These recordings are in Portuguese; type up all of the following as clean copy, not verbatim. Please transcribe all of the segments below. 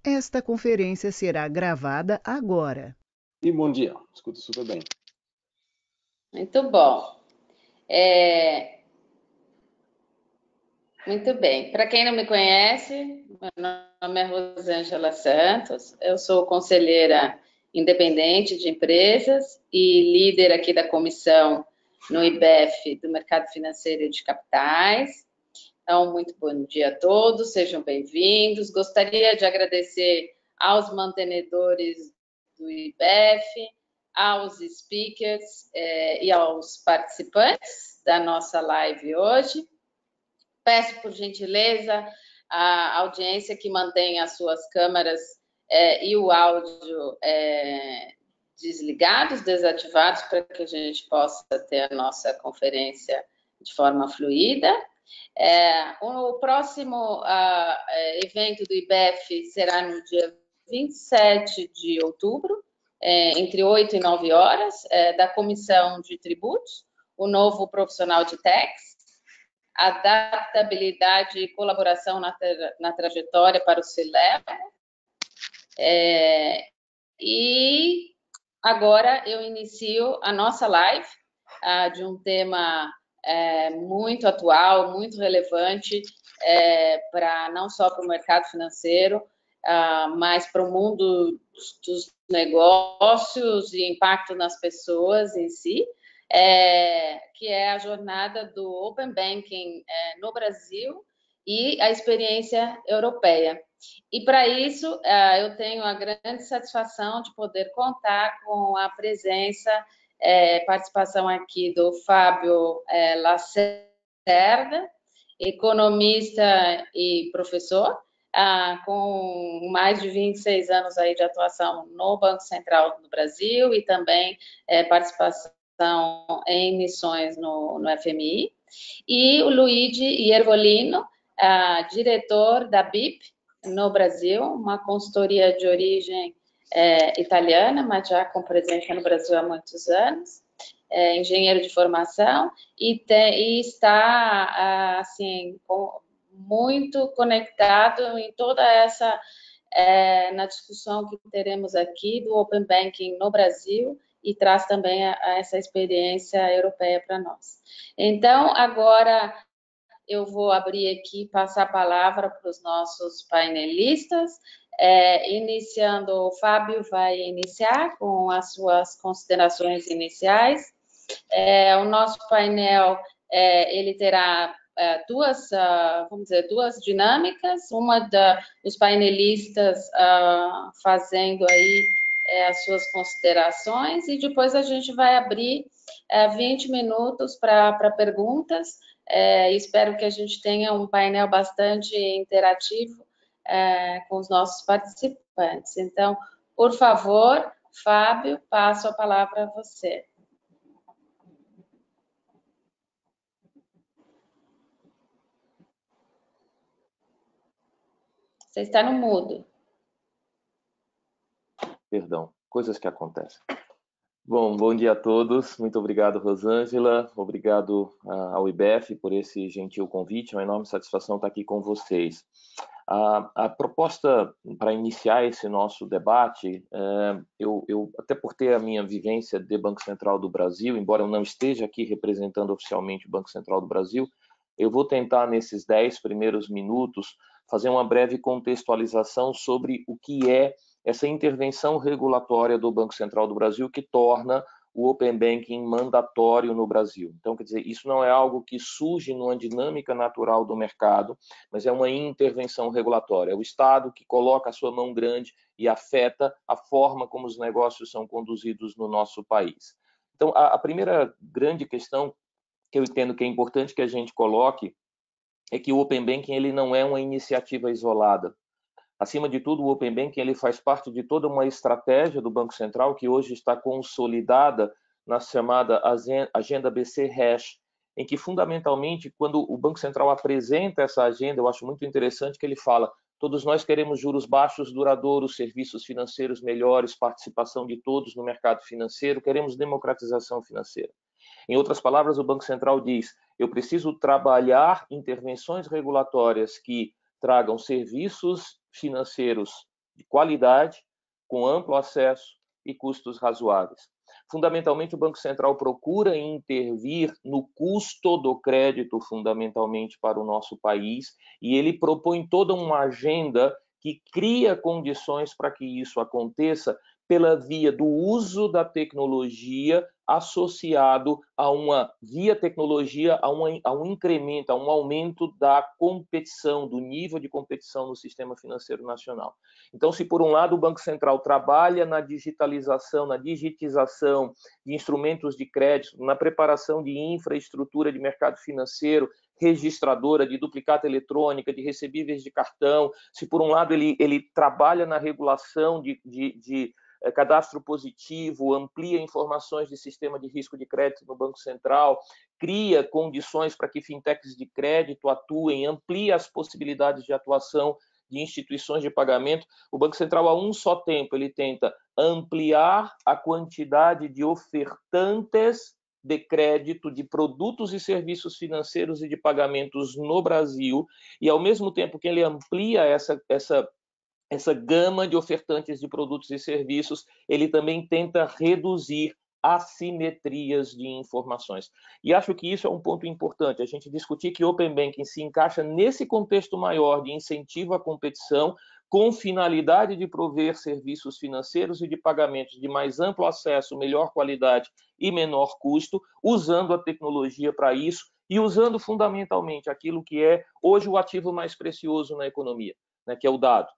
Esta conferência será gravada agora. E bom dia, escuto super bem. Muito bom. Muito bem. Para quem não me conhece, meu nome é Rosângela Santos, eu sou conselheira independente de empresas e líder aqui da comissão no IBEF do Mercado Financeiro e de Capitais. Então, muito bom dia a todos, sejam bem-vindos. Gostaria de agradecer aos mantenedores do IBEF, aos speakers e aos participantes da nossa live hoje. Peço, por gentileza, a audiência que mantenha as suas câmeras e o áudio desligados, desativados, para que a gente possa ter a nossa conferência de forma fluida. O próximo evento do IBEF será no dia 27 de outubro, entre 8 e 9 horas, da Comissão de Tributos, o novo profissional de tax, adaptabilidade e colaboração na trajetória para o C-Level. E agora eu inicio a nossa live de um tema muito atual, muito relevante, não só para o mercado financeiro, mas para o mundo dos negócios e impacto nas pessoas em si, que é a jornada do Open Banking no Brasil e a experiência europeia. E para isso, eu tenho a grande satisfação de poder contar com a presença, participação aqui do Fábio Lacerda, economista e professor, com mais de 26 anos aí de atuação no Banco Central do Brasil e também participação em missões no FMI, e o Luigi Iervolino, diretor da BIP no Brasil, uma consultoria de origem italiana, mas já com presença no Brasil há muitos anos, engenheiro de formação, e está assim, muito conectado em toda essa na discussão que teremos aqui do Open Banking no Brasil, e traz também essa experiência europeia para nós. Então, agora eu vou abrir aqui, passar a palavra para os nossos painelistas, iniciando, o Fábio vai iniciar com as suas considerações iniciais. O nosso painel, ele terá duas dinâmicas, uma dos painelistas fazendo aí as suas considerações, e depois a gente vai abrir 20 minutos para perguntas. Espero que a gente tenha um painel bastante interativo com os nossos participantes. Então, por favor, Fábio, passo a palavra a você. Você está no mudo. Perdão, coisas que acontecem. Bom dia a todos. Muito obrigado, Rosângela. Obrigado ao IBEF por esse gentil convite. É uma enorme satisfação estar aqui com vocês. A proposta para iniciar esse nosso debate, eu até por ter a minha vivência de Banco Central do Brasil, embora eu não esteja aqui representando oficialmente o Banco Central do Brasil, eu vou tentar, nesses 10 primeiros minutos, fazer uma breve contextualização sobre o que é essa intervenção regulatória do Banco Central do Brasil que torna o Open Banking mandatório no Brasil. Então, quer dizer, isso não é algo que surge numa dinâmica natural do mercado, mas é uma intervenção regulatória. É o Estado que coloca a sua mão grande e afeta a forma como os negócios são conduzidos no nosso país. Então, a primeira grande questão que eu entendo que é importante que a gente coloque é que o Open Banking ele não é uma iniciativa isolada. Acima de tudo, o Open Banking ele faz parte de toda uma estratégia do Banco Central que hoje está consolidada na chamada Agenda BC Hash, em que, fundamentalmente, quando o Banco Central apresenta essa agenda, eu acho muito interessante que ele fala: todos nós queremos juros baixos, duradouros, serviços financeiros melhores, participação de todos no mercado financeiro, queremos democratização financeira. Em outras palavras, o Banco Central diz: eu preciso trabalhar intervenções regulatórias que tragam serviços financeiros de qualidade, com amplo acesso e custos razoáveis. Fundamentalmente, o Banco Central procura intervir no custo do crédito, fundamentalmente para o nosso país, e ele propõe toda uma agenda que cria condições para que isso aconteça pela via do uso da tecnologia associado a uma via tecnologia, a um incremento, a um aumento da competição, do nível de competição no sistema financeiro nacional. Então, se por um lado o Banco Central trabalha na digitalização, na digitização de instrumentos de crédito, na preparação de infraestrutura de mercado financeiro, registradora, de duplicata eletrônica, de recebíveis de cartão, se por um lado ele trabalha na regulação de cadastro positivo, amplia informações de sistema de risco de crédito no Banco Central, cria condições para que fintechs de crédito atuem, amplia as possibilidades de atuação de instituições de pagamento, o Banco Central, a um só tempo, ele tenta ampliar a quantidade de ofertantes de crédito, de produtos e serviços financeiros e de pagamentos no Brasil, e ao mesmo tempo que ele amplia essa gama de ofertantes de produtos e serviços, ele também tenta reduzir assimetrias de informações. E acho que isso é um ponto importante, a gente discutir que Open Banking se encaixa nesse contexto maior de incentivo à competição, com finalidade de prover serviços financeiros e de pagamentos de mais amplo acesso, melhor qualidade e menor custo, usando a tecnologia para isso e usando fundamentalmente aquilo que é hoje o ativo mais precioso na economia, né, que é o dado.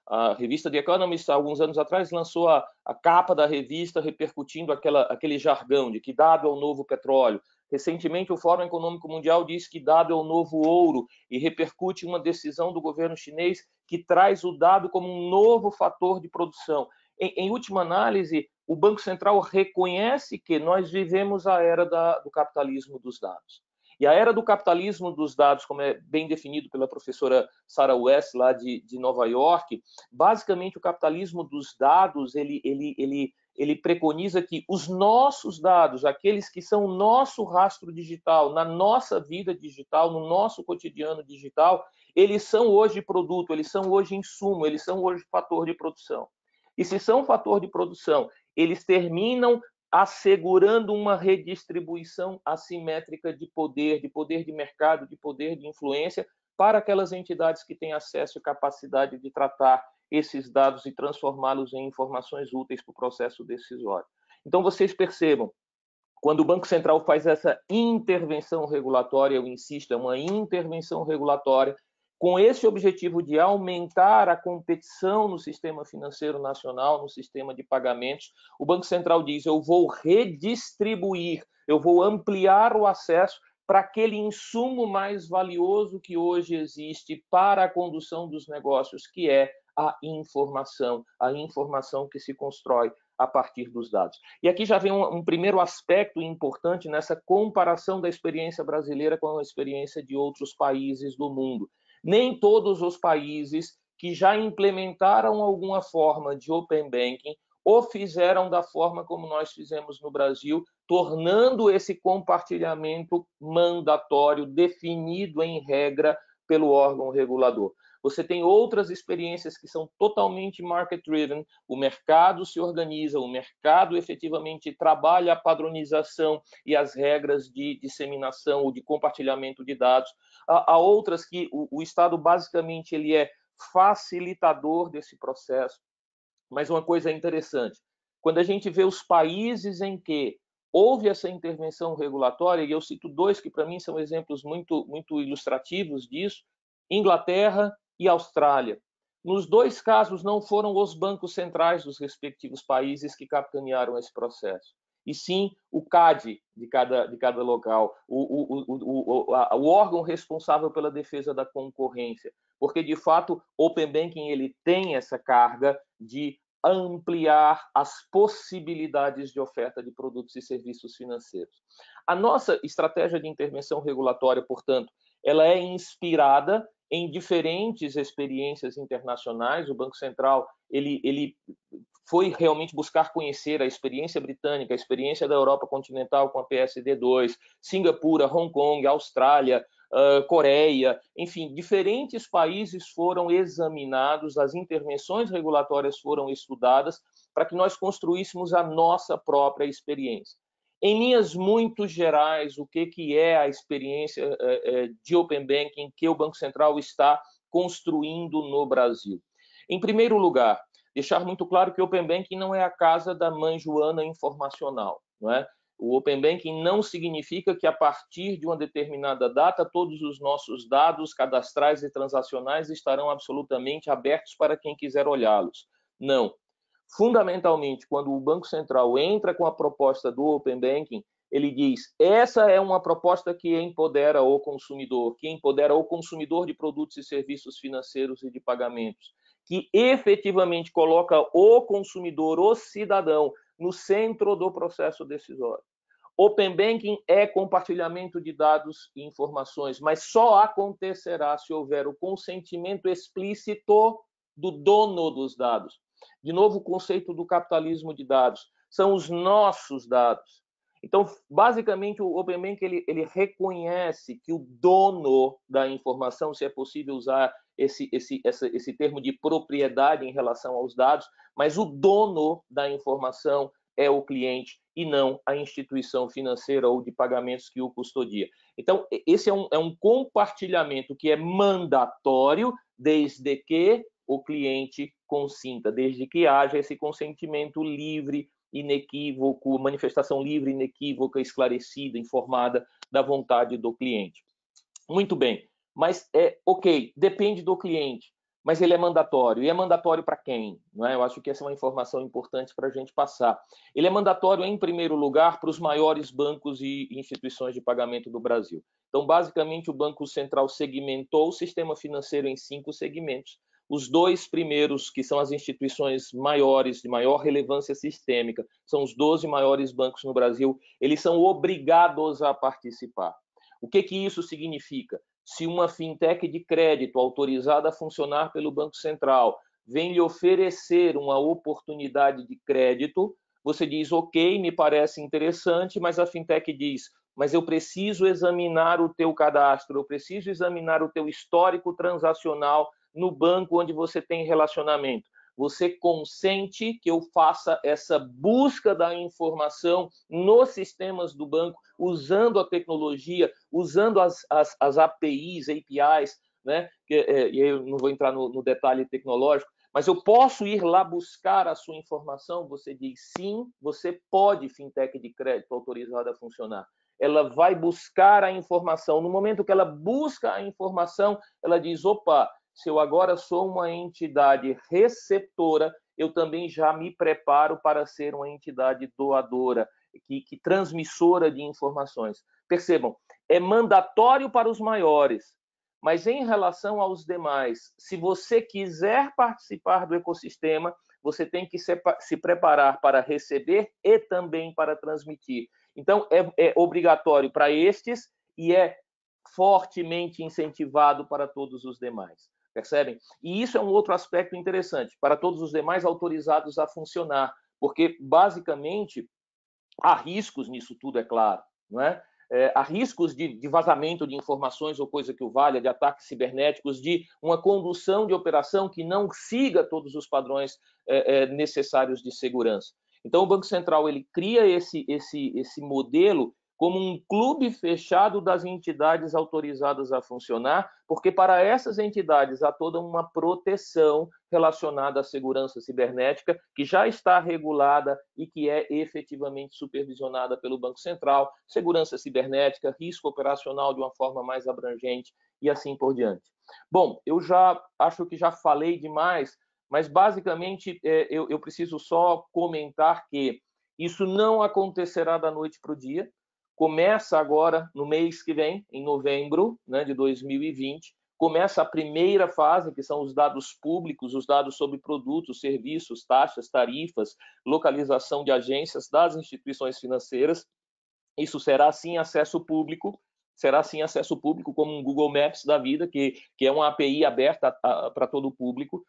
A revista The Economist, há alguns anos atrás, lançou a capa da revista repercutindo aquele jargão de que dado é o novo petróleo. Recentemente, o Fórum Econômico Mundial disse que dado é o novo ouro e repercute uma decisão do governo chinês que traz o dado como um novo fator de produção. Em última análise, o Banco Central reconhece que nós vivemos a era do capitalismo dos dados. E a era do capitalismo dos dados, como é bem definido pela professora Sarah West, lá de Nova York, basicamente o capitalismo dos dados, ele preconiza que os nossos dados, aqueles que são o nosso rastro digital, na nossa vida digital, no nosso cotidiano digital, eles são hoje produto, eles são hoje insumo, eles são hoje fator de produção. E se são fator de produção, eles terminam assegurando uma redistribuição assimétrica de poder de mercado, de poder de influência para aquelas entidades que têm acesso e capacidade de tratar esses dados e transformá-los em informações úteis para o processo decisório. Então, vocês percebam, quando o Banco Central faz essa intervenção regulatória, eu insisto, é uma intervenção regulatória, com esse objetivo de aumentar a competição no sistema financeiro nacional, no sistema de pagamentos, o Banco Central diz, eu vou redistribuir, eu vou ampliar o acesso para aquele insumo mais valioso que hoje existe para a condução dos negócios, que é a informação que se constrói a partir dos dados. E aqui já vem um primeiro aspecto importante nessa comparação da experiência brasileira com a experiência de outros países do mundo. Nem todos os países que já implementaram alguma forma de Open Banking o fizeram da forma como nós fizemos no Brasil, tornando esse compartilhamento mandatório, definido em regra pelo órgão regulador. Você tem outras experiências que são totalmente market-driven, o mercado se organiza, o mercado efetivamente trabalha a padronização e as regras de disseminação ou de compartilhamento de dados. Há outras que o Estado basicamente ele é facilitador desse processo. Mas uma coisa interessante, quando a gente vê os países em que houve essa intervenção regulatória, e eu cito dois que para mim são exemplos muito ilustrativos disso, Inglaterra e Austrália. Nos dois casos não foram os bancos centrais dos respectivos países que capitanearam esse processo, e sim o CAD de cada local, o órgão responsável pela defesa da concorrência, porque de fato Open Banking ele tem essa carga de ampliar as possibilidades de oferta de produtos e serviços financeiros. A nossa estratégia de intervenção regulatória, portanto, ela é inspirada em diferentes experiências internacionais. O Banco Central ele foi realmente buscar conhecer a experiência britânica, a experiência da Europa continental com a PSD2, Singapura, Hong Kong, Austrália, Coreia, enfim, diferentes países foram examinados, as intervenções regulatórias foram estudadas para que nós construíssemos a nossa própria experiência. Em linhas muito gerais, o que é a experiência de Open Banking que o Banco Central está construindo no Brasil? Em primeiro lugar, deixar muito claro que o Open Banking não é a casa da mãe Joana informacional, não é? O Open Banking não significa que, a partir de uma determinada data, todos os nossos dados cadastrais e transacionais estarão absolutamente abertos para quem quiser olhá-los. Não. Fundamentalmente, quando o Banco Central entra com a proposta do Open Banking, ele diz: essa é uma proposta que empodera o consumidor, de produtos e serviços financeiros e de pagamentos, que efetivamente coloca o consumidor, o cidadão, no centro do processo decisório. Open Banking é compartilhamento de dados e informações, mas só acontecerá se houver o consentimento explícito do dono dos dados. De novo, o conceito do capitalismo de dados. São os nossos dados. Então, basicamente, o Open Banking ele reconhece que o dono da informação, se é possível usar esse termo de propriedade em relação aos dados, mas o dono da informação é o cliente e não a instituição financeira ou de pagamentos que o custodia. Então, esse é um compartilhamento que é mandatório desde que o cliente consinta, desde que haja esse consentimento livre, inequívoco, manifestação livre, inequívoca, esclarecida, informada da vontade do cliente. Muito bem, mas ok, depende do cliente, mas ele é mandatório. E é mandatório para quem? Não é? Eu acho que essa é uma informação importante para a gente passar. Ele é mandatório, em primeiro lugar, para os maiores bancos e instituições de pagamento do Brasil. Então, basicamente, o Banco Central segmentou o sistema financeiro em 5 segmentos. Os 2 primeiros, que são as instituições maiores, de maior relevância sistêmica, são os 12 maiores bancos no Brasil, eles são obrigados a participar. O que isso significa? Se uma fintech de crédito autorizada a funcionar pelo Banco Central vem lhe oferecer uma oportunidade de crédito, você diz, ok, me parece interessante, mas a fintech diz, mas eu preciso examinar o teu cadastro, eu preciso examinar o teu histórico transacional no banco onde você tem relacionamento. Você consente que eu faça essa busca da informação nos sistemas do banco, usando a tecnologia, usando as APIs, né? E eu não vou entrar no detalhe tecnológico, mas eu posso ir lá buscar a sua informação? Você diz sim, você pode, fintech de crédito autorizada a funcionar. Ela vai buscar a informação. No momento que ela busca a informação, ela diz, opa, se eu agora sou uma entidade receptora, eu também já me preparo para ser uma entidade doadora, que transmissora de informações. Percebam, é mandatório para os maiores, mas em relação aos demais, se você quiser participar do ecossistema, você tem que se preparar para receber e também para transmitir. Então, é obrigatório para estes e é fortemente incentivado para todos os demais. Percebem? E isso é um outro aspecto interessante, para todos os demais autorizados a funcionar, porque, basicamente, há riscos nisso tudo, é claro, não é? Há riscos de vazamento de informações ou coisa que o valha, de ataques cibernéticos, de uma condução de operação que não siga todos os padrões necessários de segurança. Então, o Banco Central ele cria esse modelo como um clube fechado das entidades autorizadas a funcionar, porque para essas entidades há toda uma proteção relacionada à segurança cibernética, que já está regulada e que é efetivamente supervisionada pelo Banco Central, segurança cibernética, risco operacional de uma forma mais abrangente e assim por diante. Bom, eu já acho que já falei demais, mas basicamente eu preciso só comentar que isso não acontecerá da noite para o dia. Começa agora, no mês que vem, em novembro, né, de 2020, começa a primeira fase, que são os dados públicos, os dados sobre produtos, serviços, taxas, tarifas, localização de agências das instituições financeiras. Isso será, sim, acesso público, como um Google Maps da vida, que é uma API aberta para todo o público.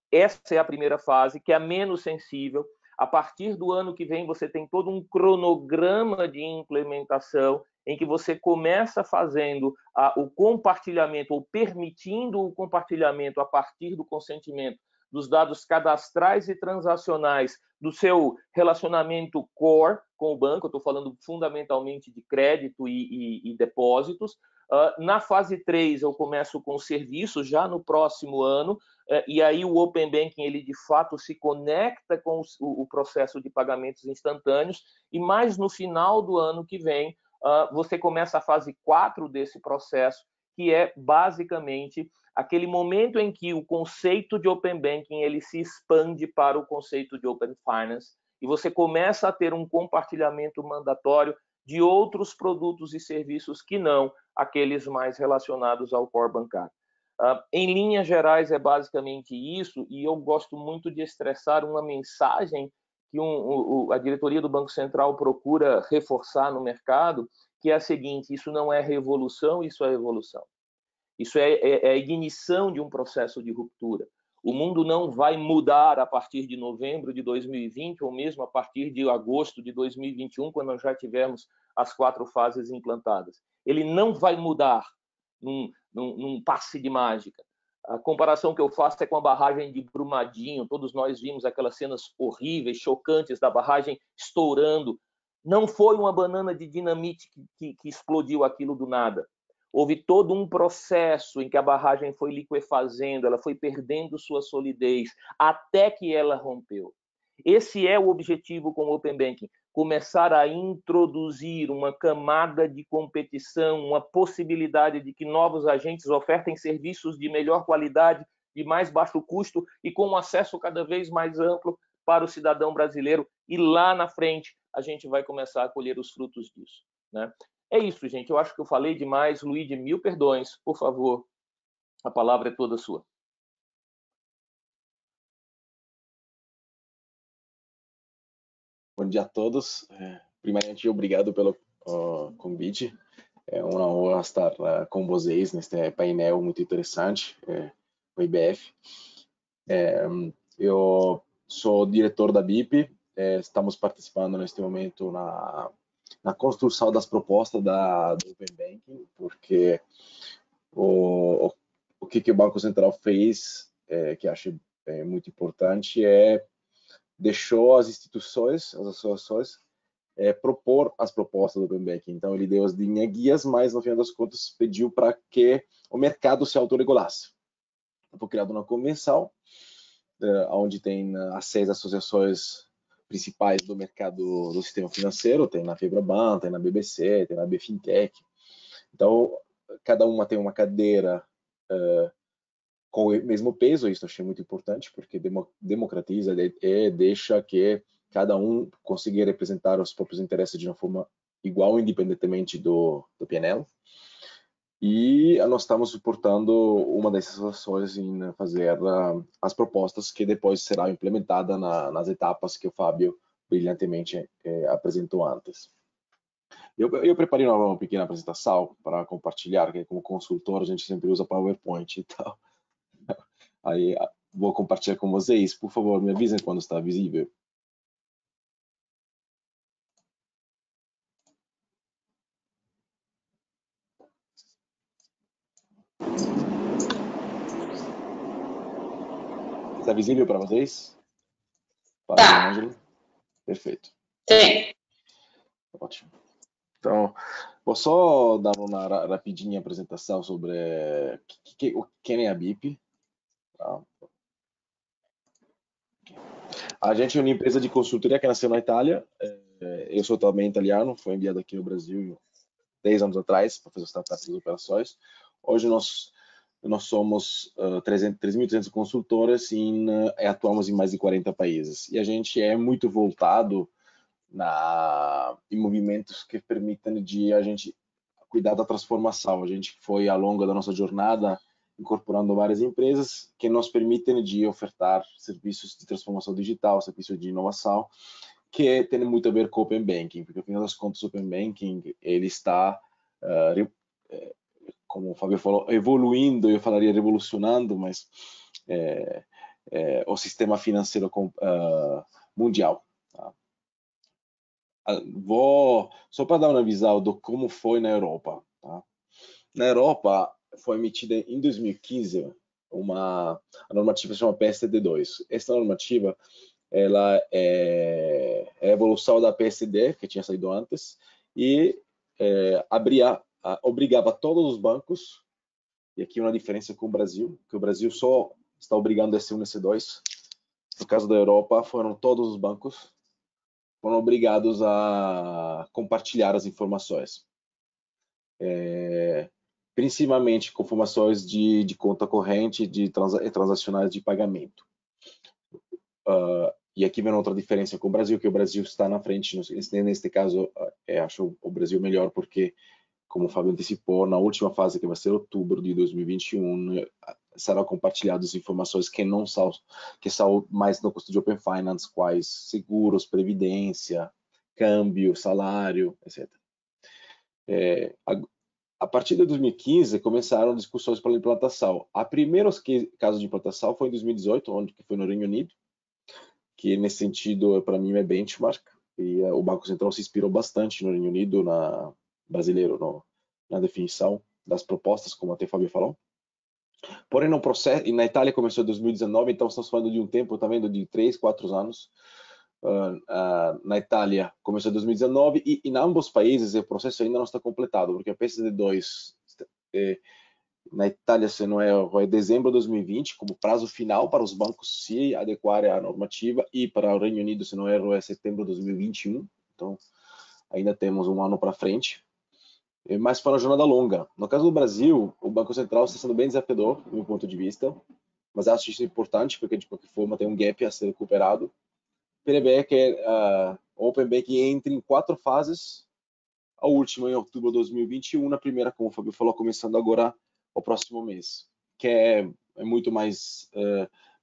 Essa é a primeira fase, que é a menos sensível. A partir do ano que vem, você tem todo um cronograma de implementação em que você começa fazendo o compartilhamento, ou permitindo o compartilhamento a partir do consentimento dos dados cadastrais e transacionais do seu relacionamento core com o banco. Eu estou falando fundamentalmente de crédito e depósitos. Na fase 3, eu começo com serviços já no próximo ano, e aí o Open Banking, ele de fato se conecta com o processo de pagamentos instantâneos, e mais no final do ano que vem, você começa a fase 4 desse processo, que é basicamente aquele momento em que o conceito de Open Banking ele se expande para o conceito de Open Finance, e você começa a ter um compartilhamento mandatório de outros produtos e serviços que não aqueles mais relacionados ao core bancário. Em linhas gerais, é basicamente isso, e eu gosto muito de estressar uma mensagem que a diretoria do Banco Central procura reforçar no mercado, que é a seguinte: isso não é revolução, isso é evolução. Isso é a ignição de um processo de ruptura. O mundo não vai mudar a partir de novembro de 2020, ou mesmo a partir de agosto de 2021, quando nós já tivermos as 4 fases implantadas. Ele não vai mudar num passe de mágica. A comparação que eu faço é com a barragem de Brumadinho. Todos nós vimos aquelas cenas horríveis, chocantes da barragem estourando. Não foi uma banana de dinamite que explodiu aquilo do nada. Houve todo um processo em que a barragem foi liquefazendo, ela foi perdendo sua solidez, até que ela rompeu. Esse é o objetivo com o Open Banking: começar a introduzir uma camada de competição, uma possibilidade de que novos agentes ofertem serviços de melhor qualidade, de mais baixo custo e com um acesso cada vez mais amplo para o cidadão brasileiro. E lá na frente a gente vai começar a colher os frutos disso, né? É isso, gente. Eu acho que eu falei demais. Luigi, 1000 perdões. Por favor, a palavra é toda sua. Bom dia a todos. Primeiramente, obrigado pelo convite. É uma honra estar com vocês neste painel muito interessante, o IBF. Eu sou diretor da BIP. Estamos participando neste momento na construção das propostas do Open Banking, porque o que o Banco Central fez, que acho muito importante, deixou as instituições, as associações, propor as propostas do Open Banking. Então, ele deu as linhas guias, mas, no final das contas, pediu para que o mercado se autorregulasse. Foi criada uma convenção, onde tem as 6 associações principais do mercado do sistema financeiro. Tem na Febraban, tem na BBC, tem na BFintech. Então, cada uma tem uma cadeira com o mesmo peso. Isso eu achei muito importante, porque democratiza e deixa que cada um consiga representar os próprios interesses de uma forma igual, independentemente do PNL. E nós estamos suportando uma dessas ações em fazer as propostas que depois serão implementadas nas etapas que o Fábio brilhantemente apresentou antes. Eu preparei uma pequena apresentação para compartilhar, que como consultor a gente sempre usa PowerPoint e tal. Aí vou compartilhar com vocês. Por favor, me avisem quando está visível. Está visível para vocês? Tá. Ângelo? Perfeito. Sim. Ótimo. Então, vou só dar uma rapidinha apresentação sobre quem é a BIP. Tá? A gente é uma empresa de consultoria que nasceu na Itália. Eu sou também italiano, fui enviado aqui no Brasil 10 anos atrás para fazer startups e operações. Hoje nós somos 3.300 consultores e atuamos em mais de 40 países. E a gente é muito voltado em movimentos que permitem a gente cuidar da transformação. A gente foi, ao longo da nossa jornada, incorporando várias empresas que nos permitem de ofertar serviços de transformação digital, serviços de inovação, que tem muito a ver com o Open Banking, porque, afinal das contas, o Open Banking ele está, como o Fábio falou, evoluindo. Eu falaria revolucionando, mas o sistema financeiro mundial. Tá? Só para dar uma visão do como foi na Europa. Tá? Na Europa, foi emitida em 2015 a normativa que se chama PSD2. Essa normativa ela é a evolução da PSD, que tinha saído antes, e obrigava todos os bancos, e aqui uma diferença com o Brasil, que o Brasil só está obrigando S1 e S2. No caso da Europa, foram todos os bancos foram obrigados a compartilhar as informações. Principalmente com informações de conta corrente, de transacionais de pagamento. E aqui vem outra diferença com o Brasil, que o Brasil está na frente. Neste caso, acho o Brasil melhor, porque, como o Fábio antecipou, na última fase, que vai ser outubro de 2021, serão compartilhadas informações que são mais no custo de Open Finance, quais seguros, previdência, câmbio, salário, etc. A partir de 2015, começaram discussões para a implantação. A primeira caso de implantação foi em 2018, onde foi no Reino Unido, que nesse sentido, para mim, é benchmark. E o Banco Central se inspirou bastante no Reino Unido, brasileiro, na definição das propostas, como até o Fábio falou. Porém, no processo, e na Itália começou em 2019, então estamos falando de um tempo também de 3, 4 anos. Na Itália começou em 2019 e em ambos os países o processo ainda não está completado, porque a PSD2 na Itália, se não é dezembro de 2020, como prazo final para os bancos se adequarem à normativa, e para o Reino Unido, se não é setembro de 2021, então ainda temos um ano para frente. Mas foi uma jornada longa. No caso do Brasil, o Banco Central está sendo bem desafiador, do meu ponto de vista, mas acho isso importante, porque de qualquer forma tem um gap a ser recuperado. Prevê que o Open Banking entre em 4 fases, a última em outubro de 2021, a primeira, como o Fábio falou, começando agora o próximo mês, que é muito mais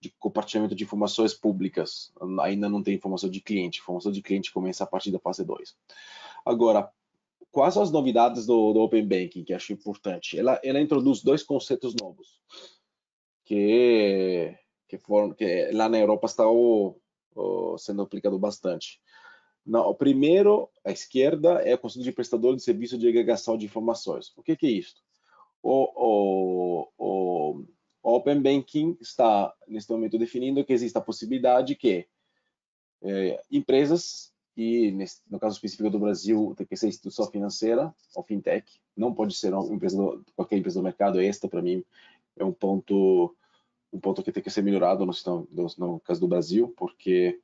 de compartilhamento de informações públicas. Ainda não tem informação de cliente. Informação de cliente começa a partir da fase 2. Agora, quais são as novidades do Open Banking, que acho importante? Ela introduz 2 conceitos novos, que lá na Europa está sendo aplicado bastante. Não, o primeiro, à esquerda, é o conceito de prestador de serviço de agregação de informações. O que é isso? O Open Banking está, neste momento, definindo que existe a possibilidade que empresas, e no caso específico do Brasil, tem que ser instituição financeira ou fintech, não pode ser qualquer empresa do mercado. Esta, para mim, é um ponto que tem que ser melhorado no caso do Brasil, porque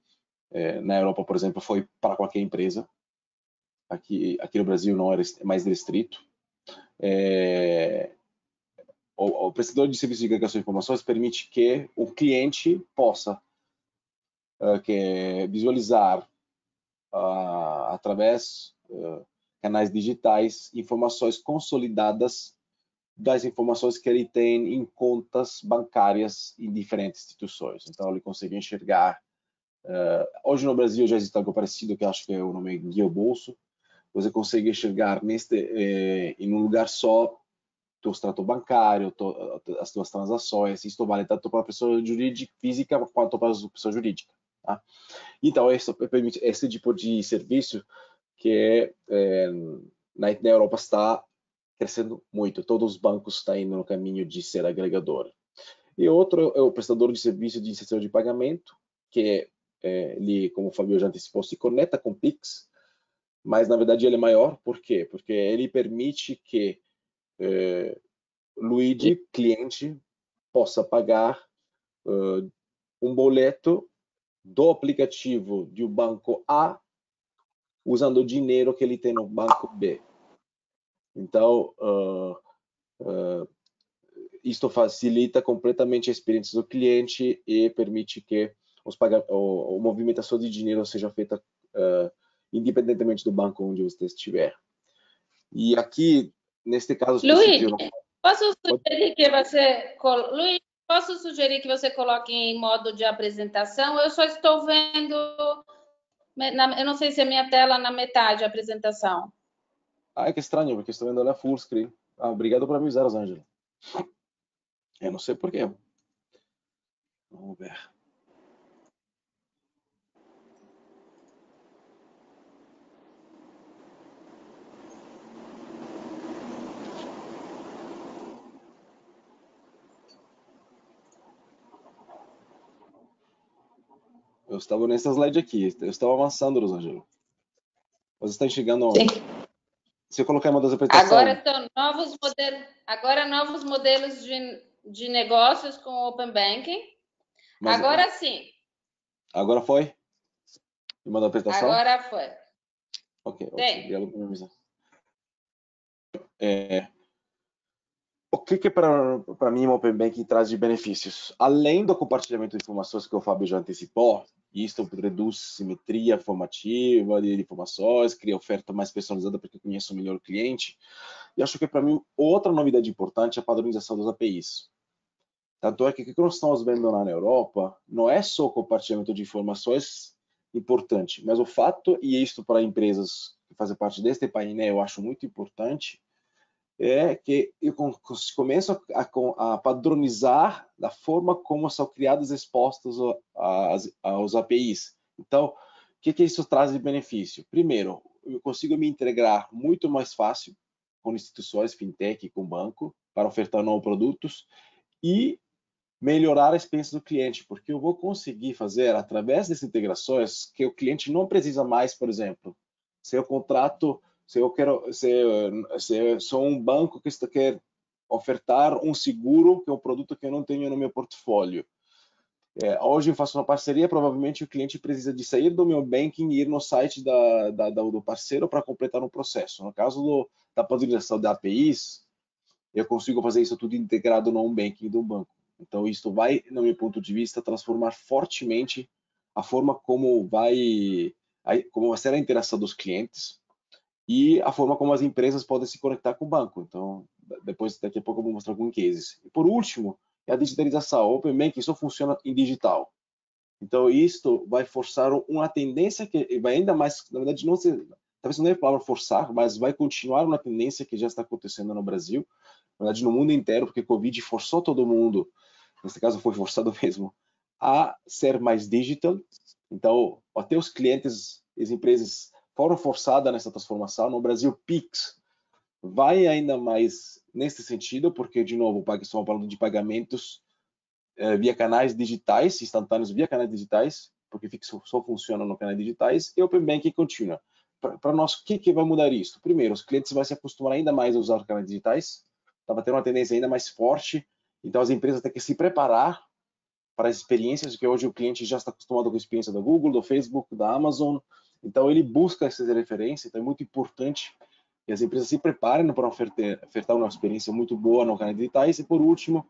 na Europa, por exemplo, foi para qualquer empresa. Aqui no Brasil não é mais restrito. O prestador de serviço de agregação de informações permite que o cliente possa visualizar através canais digitais informações consolidadas das informações que ele tem em contas bancárias em diferentes instituições. Então, ele consegue enxergar. Hoje no Brasil já existe algo parecido, que acho que é o nome Guia Bolso. Você consegue enxergar em um lugar só teu extrato bancário, as tuas transações. Isso vale tanto para a pessoa jurídica física quanto para a pessoa jurídica. Tá? Então, isso permite esse tipo de serviço que na Europa está crescendo muito. Todos os bancos estão indo no caminho de ser agregador. E outro é o prestador de serviço de inserção de pagamento, que ele, como o Fábio já antecipou, se conecta com o Pix, mas na verdade ele é maior. Por quê? Porque ele permite que Luigi, cliente, possa pagar um boleto do aplicativo do banco A usando o dinheiro que ele tem no banco B. Então, isto facilita completamente a experiência do cliente e permite que a movimentação de dinheiro seja feita independentemente do banco onde você estiver. E aqui, neste caso específico... Luiz, posso sugerir que você coloque em modo de apresentação? Eu só estou vendo... eu não sei se a minha tela na metade da apresentação. Ah, que estranho, porque estou vendo ela full screen. Obrigado por avisar, Rosângela. Eu não sei porquê. Vamos ver. estava nessa slide aqui, eu estava avançando, Rosângela. Você está enxergando onde? Sim. Se eu colocar uma das apresentações... Agora novos modelos de negócios com Open Banking. Mas, agora sim. Agora foi? Uma da apresentação? Agora foi. Ok, Sim. obrigado por me avisar. O que para mim o Open Banking traz de benefícios? Além do compartilhamento de informações que o Fábio já antecipou, isso reduz simetria formativa de informações, cria oferta mais personalizada porque eu conheço melhor o cliente. E acho que para mim outra novidade importante é a padronização das APIs. Tanto é que o que nós estamos vendo lá na Europa não é só o compartilhamento de informações importante, mas o fato, e isto para empresas que fazem parte deste painel eu acho muito importante, é que eu começo a padronizar da forma como são criadas expostas aos APIs. Então, o que isso traz de benefício? Primeiro, eu consigo me integrar muito mais fácil com instituições, fintech, com banco, para ofertar novos produtos e melhorar a experiência do cliente, porque eu vou conseguir fazer, através dessas integrações, que o cliente não precisa mais, por exemplo, se eu contrato, se eu sou um banco que quer ofertar um seguro, que é um produto que eu não tenho no meu portfólio. Hoje eu faço uma parceria, provavelmente o cliente precisa de sair do meu banking e ir no site do parceiro para completar um processo. No caso da padronização da APIs, eu consigo fazer isso tudo integrado no banking do banco. Então, isso vai, no meu ponto de vista, transformar fortemente a forma como vai ser a interação dos clientes e a forma como as empresas podem se conectar com o banco. Então, daqui a pouco eu vou mostrar alguns cases. E por último, é a digitalização. O Open Banking só funciona em digital. Então, isto vai forçar uma tendência que vai ainda mais, na verdade, talvez não é a palavra forçar, mas vai continuar uma tendência que já está acontecendo no Brasil, na verdade, no mundo inteiro, porque o Covid forçou todo mundo, nesse caso foi forçado mesmo, a ser mais digital. Então, até os clientes, as empresas foram forçadas nessa transformação. No Brasil, Pix vai ainda mais nesse sentido, porque, de novo, estamos falando de pagamentos via canais digitais, instantâneos via canais digitais, porque Pix só funciona no canais digitais, e Open Banking continua. Para nós, o que vai mudar isso? Primeiro, os clientes vão se acostumar ainda mais a usar canais digitais, estava tendo uma tendência ainda mais forte, então as empresas têm que se preparar para as experiências, que hoje o cliente já está acostumado com a experiência do Google, do Facebook, da Amazon, então ele busca essas referências, então é muito importante que as empresas se preparem para ofertar uma experiência muito boa no canal digitais, e por último,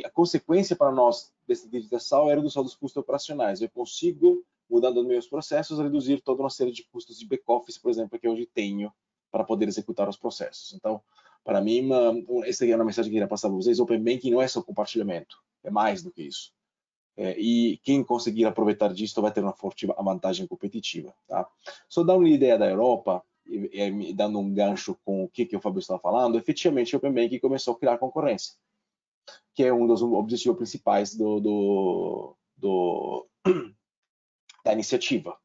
a consequência para nós dessa digitalização é a redução dos custos operacionais. Eu consigo, mudando os meus processos, reduzir toda uma série de custos de back-office, por exemplo, que hoje tenho para poder executar os processos. Então, para mim, essa é uma mensagem que eu queria passar para vocês. Open Banking não é só compartilhamento, é mais do que isso. E quem conseguir aproveitar disso vai ter uma forte vantagem competitiva. Tá? Só dar uma ideia da Europa, dando um gancho com o que o Fábio estava falando, efetivamente o Open Banking começou a criar concorrência, que é um dos objetivos principais da iniciativa.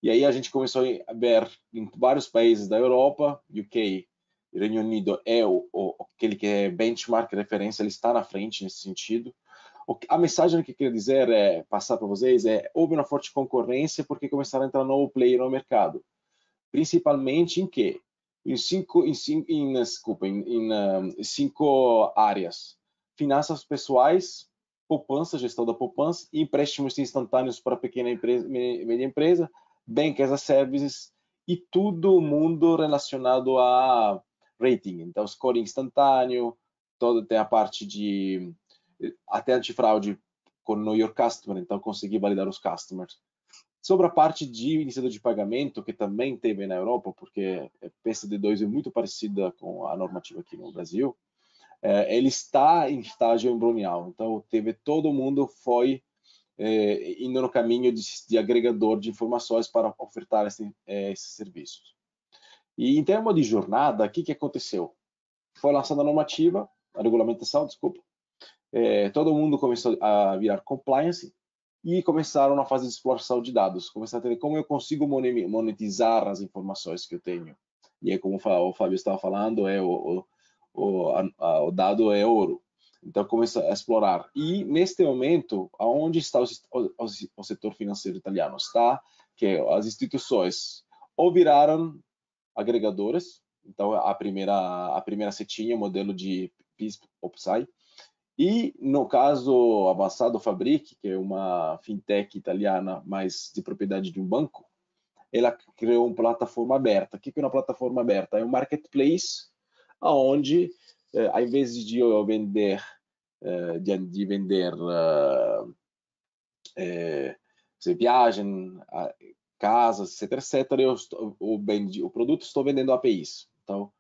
E aí a gente começou a ver em vários países da Europa, UK, Reino Unido é aquele que é benchmark, referência, ele está na frente nesse sentido. A mensagem que eu queria dizer, passar para vocês, houve uma forte concorrência porque começaram a entrar novo player no mercado. Principalmente em quê? Em cinco áreas: finanças pessoais, poupança, gestão da poupança, empréstimos instantâneos para pequena empresa, média empresa, bank as a services e todo o mundo relacionado a rating. Então, scoring instantâneo, tem a parte de até antifraude com Know Your Customer, então conseguir validar os customers. Sobre a parte de iniciativa de pagamento, que também teve na Europa, porque a PSD2 é muito parecida com a normativa aqui no Brasil, ele está em estágio embrionário. Então, todo mundo foi indo no caminho de agregador de informações para ofertar esses serviços. E em termos de jornada, o que aconteceu? Foi lançada a normativa, a regulamentação, desculpa. Todo mundo começou a virar compliance e começaram na fase de exploração de dados. Começaram a entender como eu consigo monetizar as informações que eu tenho. E aí, como o Fábio estava falando, o dado é ouro. Então começa a explorar. E neste momento, aonde está o setor financeiro italiano? Está que as instituições ou viraram agregadoras, então a primeira setinha, modelo de PIS ou PSAI, e no caso avançado Fabric, que é uma fintech italiana, mas de propriedade de um banco, ela criou uma plataforma aberta. O que é uma plataforma aberta? É um marketplace onde, ao invés de eu vender, viagem, casas, etc., o produto estou vendendo APIs. Então,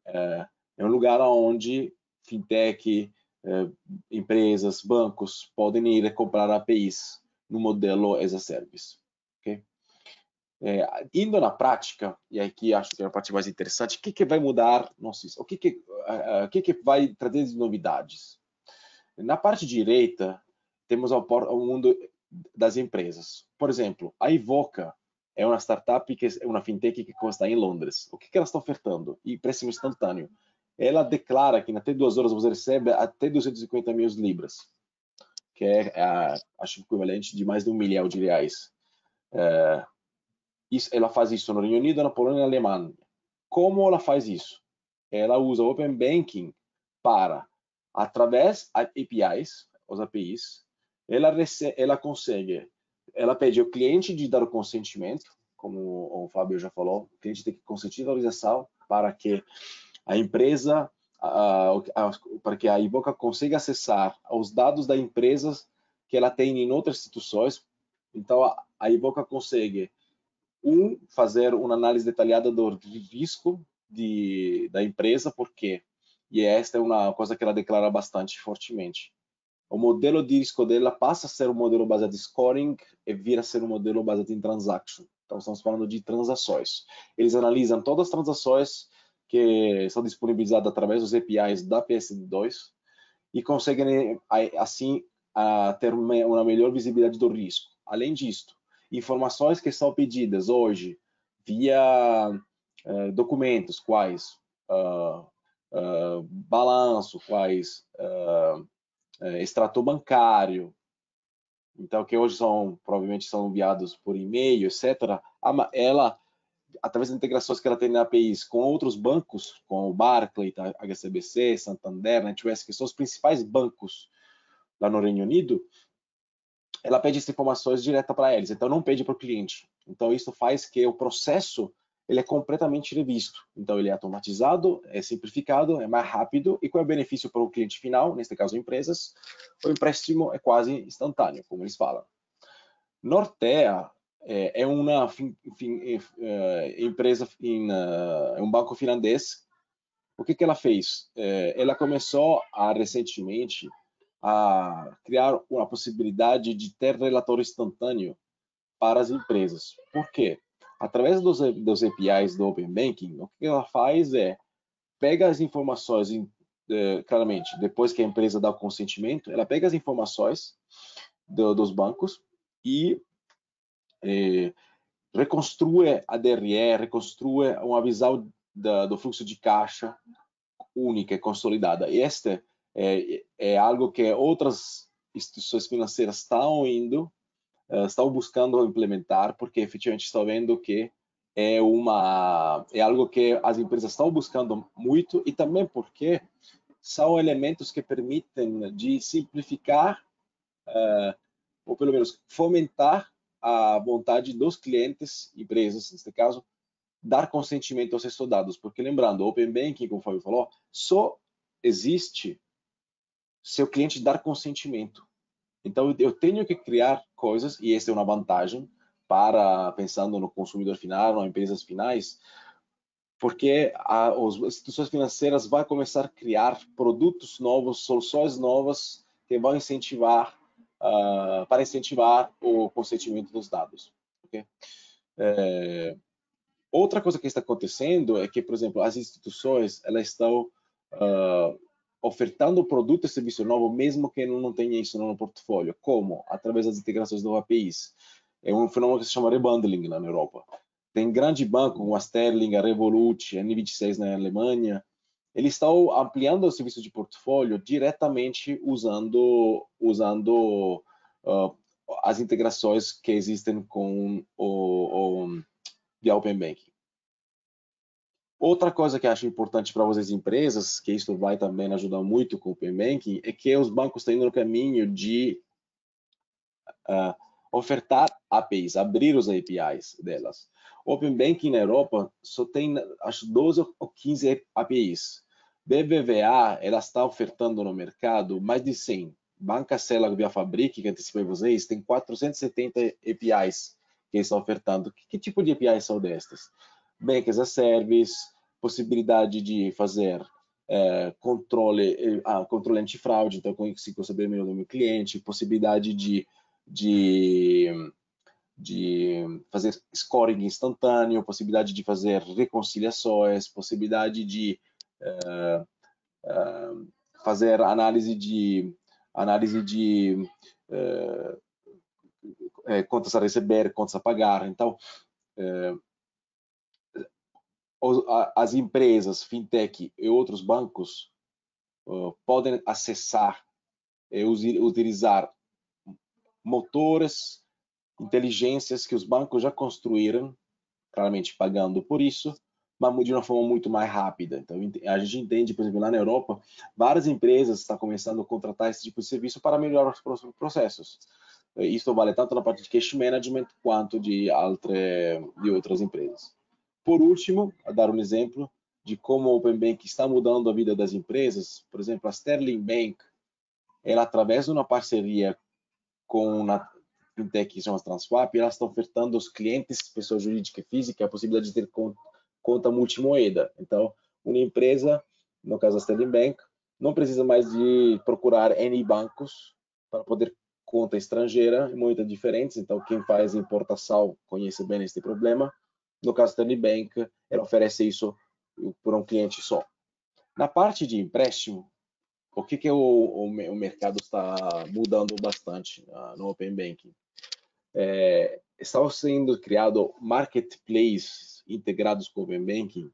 é um lugar onde fintech, empresas, bancos podem ir a comprar APIs no modelo as a service. Okay? Indo na prática, e aqui acho que é a parte mais interessante, o que vai mudar? Nossa, o que vai trazer de novidades? Na parte direita, temos o mundo das empresas. Por exemplo, a Ivoca é uma startup, que é uma fintech que está em Londres. O que ela está ofertando? E preço instantâneo. Ela declara que até 2 horas você recebe até 250 mil libras, que acho equivalente de mais de R$1 milhão. Ela faz isso no Reino Unido, na Polônia e na Alemanha. Como ela faz isso? Ela usa o Open Banking para, através de APIs, os APIs, ela consegue, ela pede ao cliente de dar o consentimento, como o Fábio já falou, o cliente tem que consentir a autorização para que a empresa, para que a Ivoca consiga acessar os dados da empresa que ela tem em outras instituições. Então, a Ivoca consegue fazer uma análise detalhada do risco da empresa, porque, e esta é uma coisa que ela declara bastante fortemente, o modelo de risco dela passa a ser um modelo baseado em scoring e vira a ser um modelo baseado em transaction. Então, estamos falando de transações. Eles analisam todas as transações que são disponibilizadas através dos APIs da PSD2 e conseguem, assim, ter uma melhor visibilidade do risco. Além disso, informações que são pedidas hoje via documentos, quais balanço, quais extrato bancário, então que hoje provavelmente são enviados por e-mail, etc. Ela, através das integrações que ela tem na APIs com outros bancos, com o Barclays, HSBC, Santander, NatWest, que são os principais bancos lá no Reino Unido, ela pede essas informações direto para eles, então não pede para o cliente. Então isso faz que o processo ele é completamente revisto. Então ele é automatizado, é simplificado, é mais rápido. E qual é o benefício para o cliente final, neste caso empresas? O empréstimo é quase instantâneo, como eles falam. Nortea é uma empresa, é um banco finlandês. O que ela fez? Ela começou recentemente a criar uma possibilidade de ter relatório instantâneo para as empresas. Por quê? Através dos APIs do Open Banking, o que ela faz é pega as informações, claramente, depois que a empresa dá o consentimento, ela pega as informações dos bancos e reconstrui a DRE, reconstrui uma visão do fluxo de caixa única e consolidada. E este é algo que outras instituições financeiras estão buscando implementar, porque efetivamente estão vendo que é algo que as empresas estão buscando muito, e também porque são elementos que permitem de simplificar, ou pelo menos fomentar a vontade dos clientes, empresas, neste caso, dar consentimento aos seus dados, porque lembrando, o Open Banking, como o Fábio falou, só existe se o cliente dar consentimento. Então, eu tenho que criar coisas, e essa é uma vantagem pensando no consumidor final, nas empresas finais, porque as instituições financeiras vão começar a criar produtos novos, soluções novas que vão incentivar, para incentivar o consentimento dos dados. Okay? Outra coisa que está acontecendo é que, por exemplo, as instituições elas estão ofertando produto e serviço novo, mesmo que não tenha isso no portfólio. Como? Através das integrações do APIs. É um fenômeno que se chama rebundling na Europa. Tem grande banco como a Sterling, a Revolut, a N26 na Alemanha, eles estão ampliando o serviço de portfólio diretamente usando as integrações que existem com o Open Banking. Outra coisa que eu acho importante para vocês empresas, que isso vai também ajudar muito com o Open Banking, é que os bancos estão indo no caminho de ofertar APIs, abrir os APIs delas. O Open Banking na Europa só tem, acho, 12 ou 15 APIs. BBVA, ela está ofertando no mercado mais de 100. Banca Sela Via Fabric, que antecipei vocês, tem 470 APIs que está ofertando. Que tipo de APIs são destas? Bank as a Service, possibilidade de fazer controle antifraude, então eu consigo saber melhor do meu cliente, possibilidade de fazer scoring instantâneo, possibilidade de fazer reconciliações, possibilidade de fazer análise de contas a receber, contas a pagar. Então, as empresas, fintech e outros bancos podem acessar e utilizar motores, inteligências que os bancos já construíram, claramente pagando por isso, mas de uma forma muito mais rápida. Então, a gente entende, por exemplo, lá na Europa, várias empresas estão começando a contratar esse tipo de serviço para melhorar os processos. Isso vale tanto na parte de cash management quanto de outras empresas. Por último, a dar um exemplo de como o Open Bank está mudando a vida das empresas. Por exemplo, a Sterling Bank, ela, através de uma parceria com a fintech que se chama Transwap, elas estão ofertando aos clientes, pessoa jurídica e física, a possibilidade de ter conta multimoeda. Então, uma empresa, no caso da Sterling Bank, não precisa mais de procurar N bancos para poder conta estrangeira em moedas diferentes. Então, quem faz importação conhece bem este problema. No caso da Sterling Bank, ela oferece isso por um cliente só. Na parte de empréstimo, o que o mercado está mudando bastante no Open Banking? Estão sendo criados marketplaces integrados com o Open Banking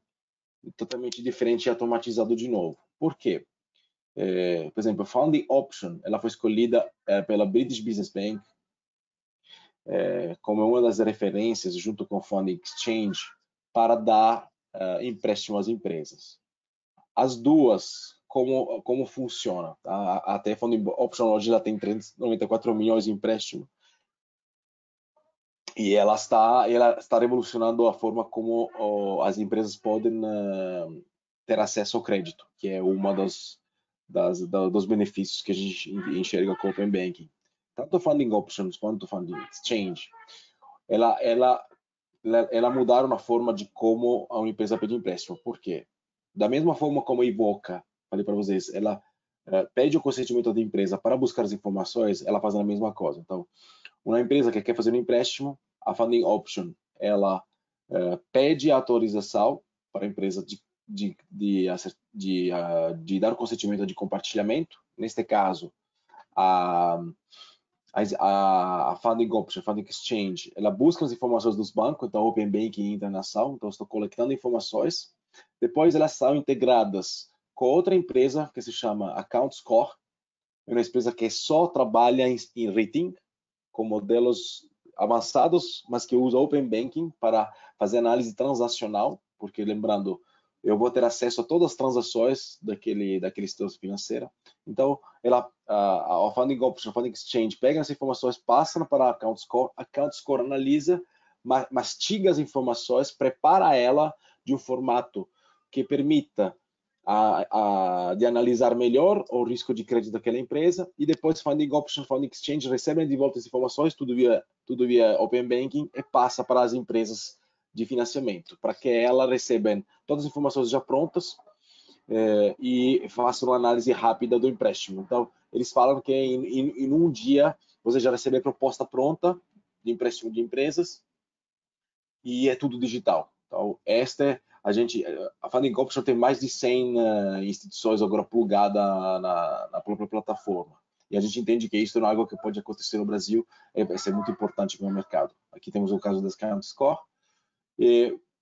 totalmente diferente e automatizado de novo. Por quê? Por exemplo, a Funding Option, ela foi escolhida pela British Business Bank como uma das referências, junto com o Funding Exchange, para dar empréstimo às empresas. As duas, como funciona? Até a Funding Option hoje já tem 394 milhões de empréstimo e ela está revolucionando a forma como as empresas podem ter acesso ao crédito, que é uma dos benefícios que a gente enxerga com o Open Banking. Tanto o Funding Options quanto o Funding Exchange, ela mudaram a forma de como a empresa pede empréstimo. Por quê? Da mesma forma como a Iboca, falei para vocês, ela pede o consentimento da empresa para buscar as informações, ela faz a mesma coisa. Então, uma empresa que quer fazer um empréstimo, a Funding Option, ela pede a autorização para a empresa de dar o consentimento de compartilhamento. Neste caso, a Funding Option, a Funding Exchange, ela busca as informações dos bancos, então Open Banking Internacional, então estou coletando informações. Depois elas são integradas com outra empresa que se chama Account Score, uma empresa que só trabalha em rating, com modelos avançados, mas que usa Open Banking para fazer análise transacional, porque lembrando, eu vou ter acesso a todas as transações daquele sistema financeiro. Então, a Funding Option, a Funding Exchange pega as informações, passa para a Account Score analisa, mastiga as informações, prepara ela de um formato que permita de analisar melhor o risco de crédito daquela empresa, e depois Funding Option, Funding Exchange recebem de volta as informações, tudo via Open Banking, e passa para as empresas de financiamento, para que elas recebam todas as informações já prontas e façam uma análise rápida do empréstimo. Então, eles falam que em um dia você já recebe a proposta pronta de empréstimo de empresas e é tudo digital. Então, a Funding Option tem mais de 100 instituições agora plugadas na própria plataforma. E a gente entende que isso é algo que pode acontecer no Brasil, vai ser muito importante para o mercado. Aqui temos o caso da Account Score.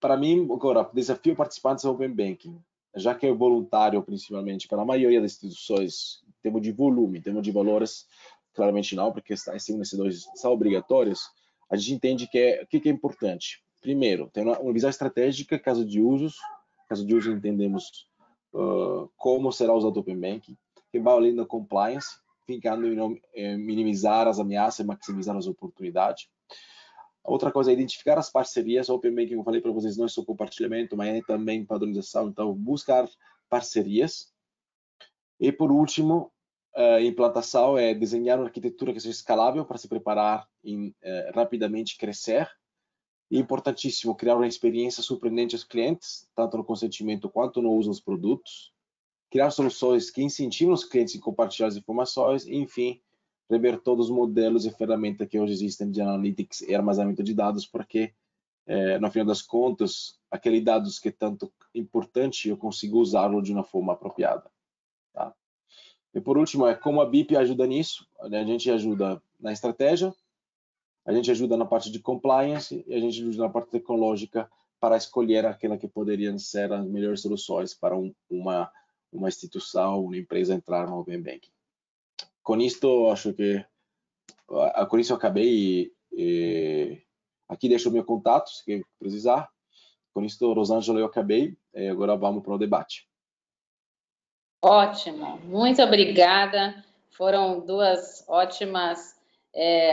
Para mim, agora, o desafio participantes é o Open Banking. já que é voluntário principalmente para a maioria das instituições, em termos de volume, em termos de valores, claramente não, porque esses dois são obrigatórios, a gente entende que o que é importante. Primeiro, tem uma visão estratégica, caso de uso entendemos como será usado o Open Banking, que vai além da compliance, ficando em minimizar as ameaças e maximizar as oportunidades. A outra coisa é identificar as parcerias. O Open Banking, como eu falei para vocês, não é só compartilhamento, mas é também padronização. Então, buscar parcerias. E, por último, implantação é desenhar uma arquitetura que seja escalável para se preparar em rapidamente crescer. E, importantíssimo, criar uma experiência surpreendente aos clientes, tanto no consentimento quanto no uso dos produtos. Criar soluções que incentivam os clientes a compartilhar as informações. E, enfim, rever todos os modelos e ferramentas que hoje existem de analytics e armazenamento de dados, porque, no final das contas, aquele dados que é tanto importante, eu consigo usá-lo de uma forma apropriada. Tá? E, por último, como a BIP ajuda nisso. A gente ajuda na estratégia, a gente ajuda na parte de compliance e a gente ajuda na parte tecnológica para escolher aquela que poderiam ser as melhores soluções para uma instituição, uma empresa entrar no Open Banking. Com isto, acho que com isso eu acabei. Aqui deixo o meu contato, se precisar. Com isso, Rosângela, eu acabei. Agora vamos para o debate. Ótimo, muito obrigada. Foram duas ótimas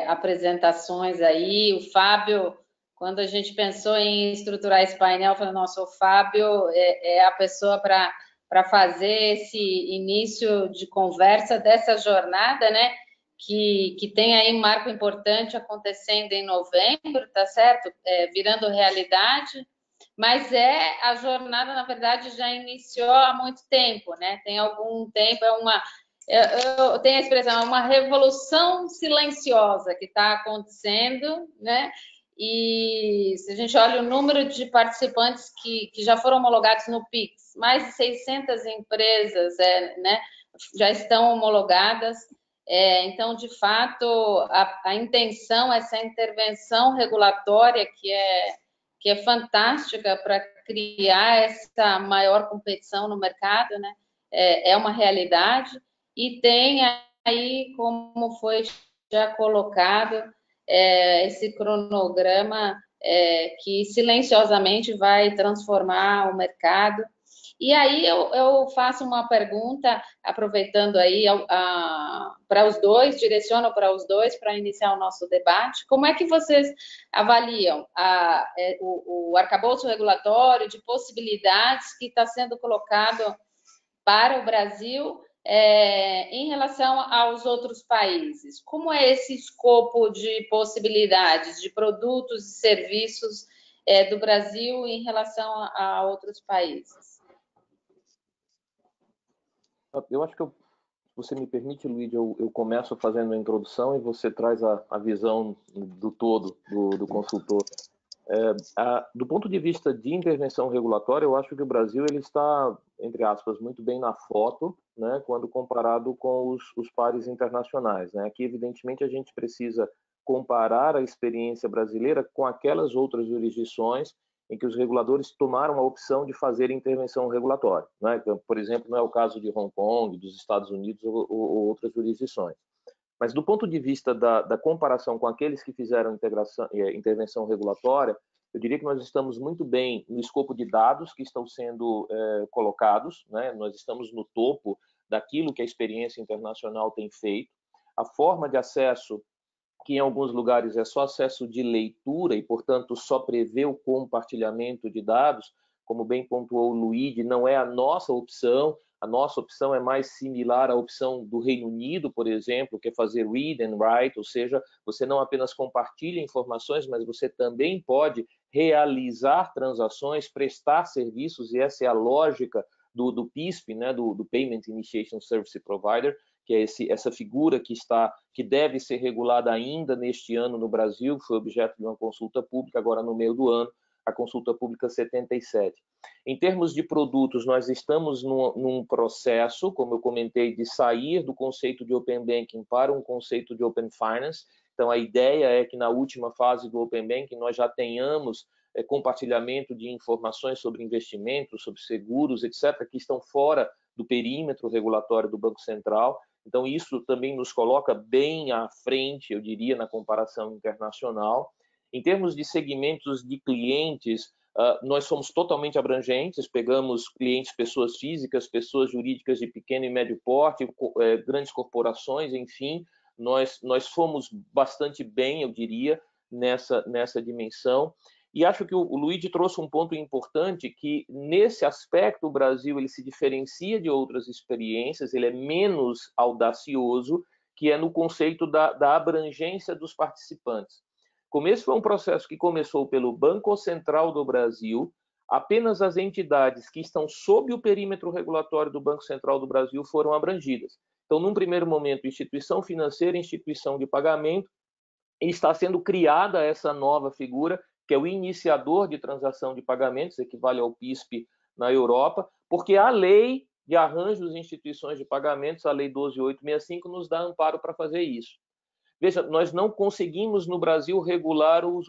apresentações aí. O Fábio, quando a gente pensou em estruturar esse painel, eu falei, nossa, o Fábio é a pessoa para fazer esse início de conversa dessa jornada, né? Que tem aí um marco importante acontecendo em novembro, tá certo? Virando realidade. Mas a jornada, na verdade, já iniciou há muito tempo, né? Tem algum tempo, eu tenho a expressão, é uma revolução silenciosa que está acontecendo, né? E se a gente olha o número de participantes que já foram homologados no PIX, mais de 600 empresas né, já estão homologadas. Então, de fato, a intenção, essa intervenção regulatória que é fantástica para criar essa maior competição no mercado, né? É uma realidade e tem aí, como foi já colocado, esse cronograma que silenciosamente vai transformar o mercado. E aí eu faço uma pergunta, aproveitando aí para os dois, direciono para os dois para iniciar o nosso debate. Como é que vocês avaliam o arcabouço regulatório de possibilidades que está sendo colocado para o Brasil em relação aos outros países? Como é esse escopo de possibilidades de produtos e serviços do Brasil em relação a outros países? Eu acho que se você me permite, Luiz, eu começo fazendo a introdução e você traz a visão do todo do consultor. Do ponto de vista de intervenção regulatória, eu acho que o Brasil ele está, entre aspas, muito bem na foto, né, quando comparado com os pares internacionais. Né? Aqui, evidentemente, a gente precisa comparar a experiência brasileira com aquelas outras jurisdições em que os reguladores tomaram a opção de fazer intervenção regulatória. Né? Por exemplo, não é o caso de Hong Kong, dos Estados Unidos ou outras jurisdições. Mas do ponto de vista da comparação com aqueles que fizeram intervenção regulatória, eu diria que nós estamos muito bem no escopo de dados que estão sendo colocados, né? Nós estamos no topo daquilo que a experiência internacional tem feito. A forma de acesso, que em alguns lugares é só acesso de leitura e, portanto, só prevê o compartilhamento de dados, como bem pontuou o Luigi, não é a nossa opção. A nossa opção é mais similar à opção do Reino Unido, por exemplo, que é fazer read and write, ou seja, você não apenas compartilha informações, mas você também pode realizar transações, prestar serviços, e essa é a lógica do PISP, né, do Payment Initiation Service Provider, que é essa figura que deve ser regulada ainda neste ano no Brasil, foi objeto de uma consulta pública, agora no meio do ano, a consulta pública 77. Em termos de produtos, nós estamos num processo, como eu comentei, de sair do conceito de Open Banking para um conceito de Open Finance. Então, a ideia é que na última fase do Open Banking nós já tenhamos compartilhamento de informações sobre investimentos, sobre seguros, etc., que estão fora do perímetro regulatório do Banco Central. Então, isso também nos coloca bem à frente, eu diria, na comparação internacional. Em termos de segmentos de clientes, nós somos totalmente abrangentes, pegamos clientes, pessoas físicas, pessoas jurídicas de pequeno e médio porte, grandes corporações, enfim, nós fomos bastante bem, eu diria, nessa dimensão. E acho que o Luigi trouxe um ponto importante, que nesse aspecto o Brasil ele se diferencia de outras experiências, ele é menos audacioso, que é no conceito da abrangência dos participantes. Como esse foi um processo que começou pelo Banco Central do Brasil, apenas as entidades que estão sob o perímetro regulatório do Banco Central do Brasil foram abrangidas. Então, num primeiro momento, instituição financeira, instituição de pagamento, e está sendo criada essa nova figura, que é o iniciador de transação de pagamentos, equivale ao PISP na Europa, porque a lei de arranjos de instituições de pagamentos, a Lei 12.865, nos dá amparo para fazer isso. Veja, nós não conseguimos no Brasil regular um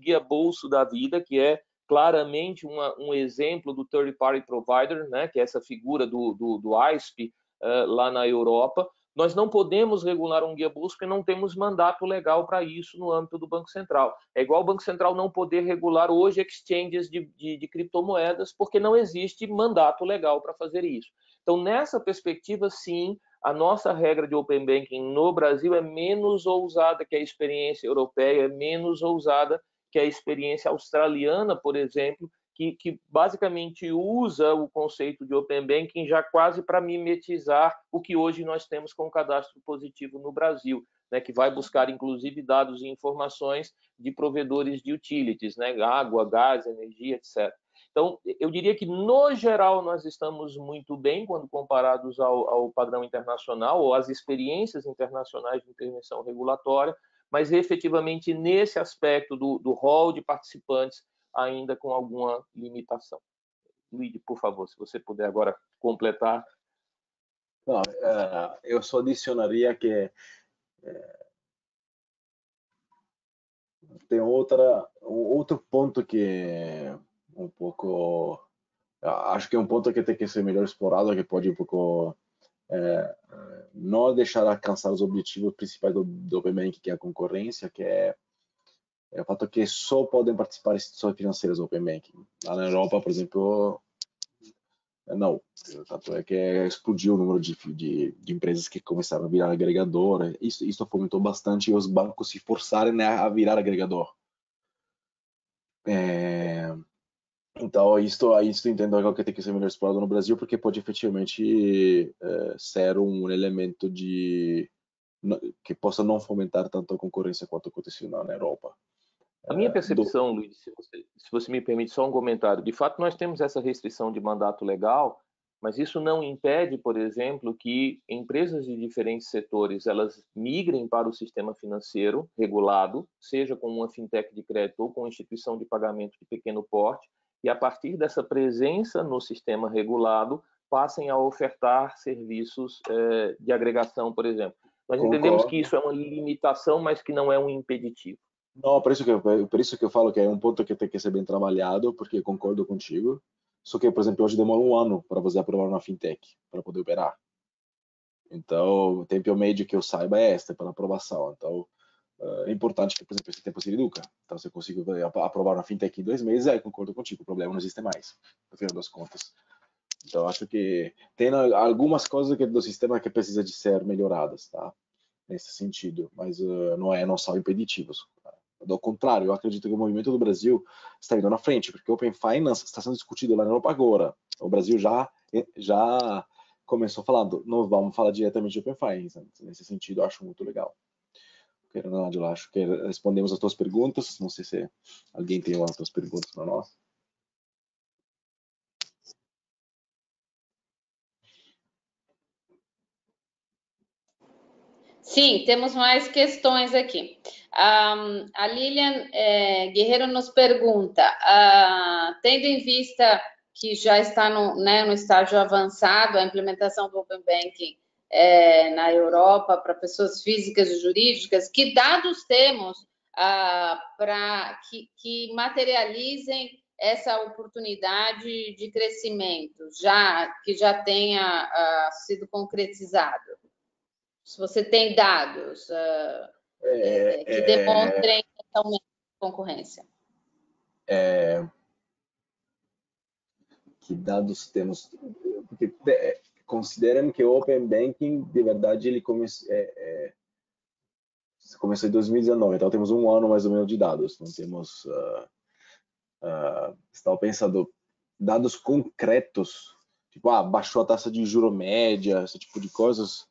guia-bolso da vida, que é claramente um exemplo do third party provider, né, que é essa figura do ISP lá na Europa. Nós não podemos regular um guia-bolso porque não temos mandato legal para isso no âmbito do Banco Central. É igual o Banco Central não poder regular hoje exchanges de criptomoedas porque não existe mandato legal para fazer isso. Então, nessa perspectiva, sim, a nossa regra de Open Banking no Brasil é menos ousada que a experiência europeia, é menos ousada que a experiência australiana, por exemplo, que basicamente usa o conceito de Open Banking já quase para mimetizar o que hoje nós temos com o cadastro positivo no Brasil, né, que vai buscar, inclusive, dados e informações de provedores de utilities, né, água, gás, energia, etc. Então, eu diria que, no geral, nós estamos muito bem quando comparados ao padrão internacional ou às experiências internacionais de intervenção regulatória, mas, efetivamente, nesse aspecto do rol de participantes, ainda com alguma limitação. Luigi, por favor, se você puder agora completar. Não, eu só adicionaria que tem outro ponto que é um pouco, acho que é um ponto que tem que ser melhor explorado, que pode um pouco não deixar alcançar os objetivos principais do Open Banking, que é a concorrência, que é o fato que só podem participar instituições financeiras do Open Banking. Lá na Europa, por exemplo, não. O fato é que explodiu o número de empresas que começaram a virar agregador. Isso fomentou bastante os bancos se forçarem a virar agregador. Então, isso entendo algo que tem que ser melhor explorado no Brasil, porque pode efetivamente ser um elemento que possa não fomentar tanto a concorrência quanto aconteceu na Europa. A minha percepção, Luiz, se você me permite só um comentário, de fato nós temos essa restrição de mandato legal, mas isso não impede, por exemplo, que empresas de diferentes setores elas migrem para o sistema financeiro regulado, seja com uma fintech de crédito ou com instituição de pagamento de pequeno porte, e a partir dessa presença no sistema regulado, passem a ofertar serviços de agregação, por exemplo. Nós entendemos que isso é uma limitação, mas que não é um impeditivo. Não, por isso que eu falo que é um ponto que tem que ser bem trabalhado, porque eu concordo contigo. Só que, por exemplo, hoje demora um ano para você aprovar uma fintech, para poder operar. Então, o tempo médio que eu saiba é esta, para aprovação. Então, é importante que, por exemplo, esse tempo se reduza. Então, se eu consigo aprovar uma fintech em 2 meses, aí concordo contigo, o problema não existe mais, no final das contas. Então, acho que tem algumas coisas do sistema que precisam de ser melhoradas, tá? Nesse sentido, mas não são impeditivos. Do contrário, eu acredito que o movimento do Brasil está indo na frente, porque o Open Finance está sendo discutido lá na Europa agora. O Brasil já começou falando, não vamos falar diretamente de Open Finance. Nesse sentido, eu acho muito legal. Angela, acho que respondemos as tuas perguntas. Não sei se alguém tem outras perguntas para nós. Sim, temos mais questões aqui. A Lilian Guerreiro nos pergunta, tendo em vista que já está no estágio avançado a implementação do Open Banking na Europa para pessoas físicas e jurídicas, que dados temos para que materializem essa oportunidade de crescimento, que já tenha sido concretizado? Se você tem dados que demonstrem esse aumento de concorrência. Que dados temos? Porque considerem que o Open Banking, de verdade, ele começou em 2019, então temos um ano mais ou menos de dados. Não temos... estava pensando dados concretos, tipo, baixou a taxa de juro média, esse tipo de coisas.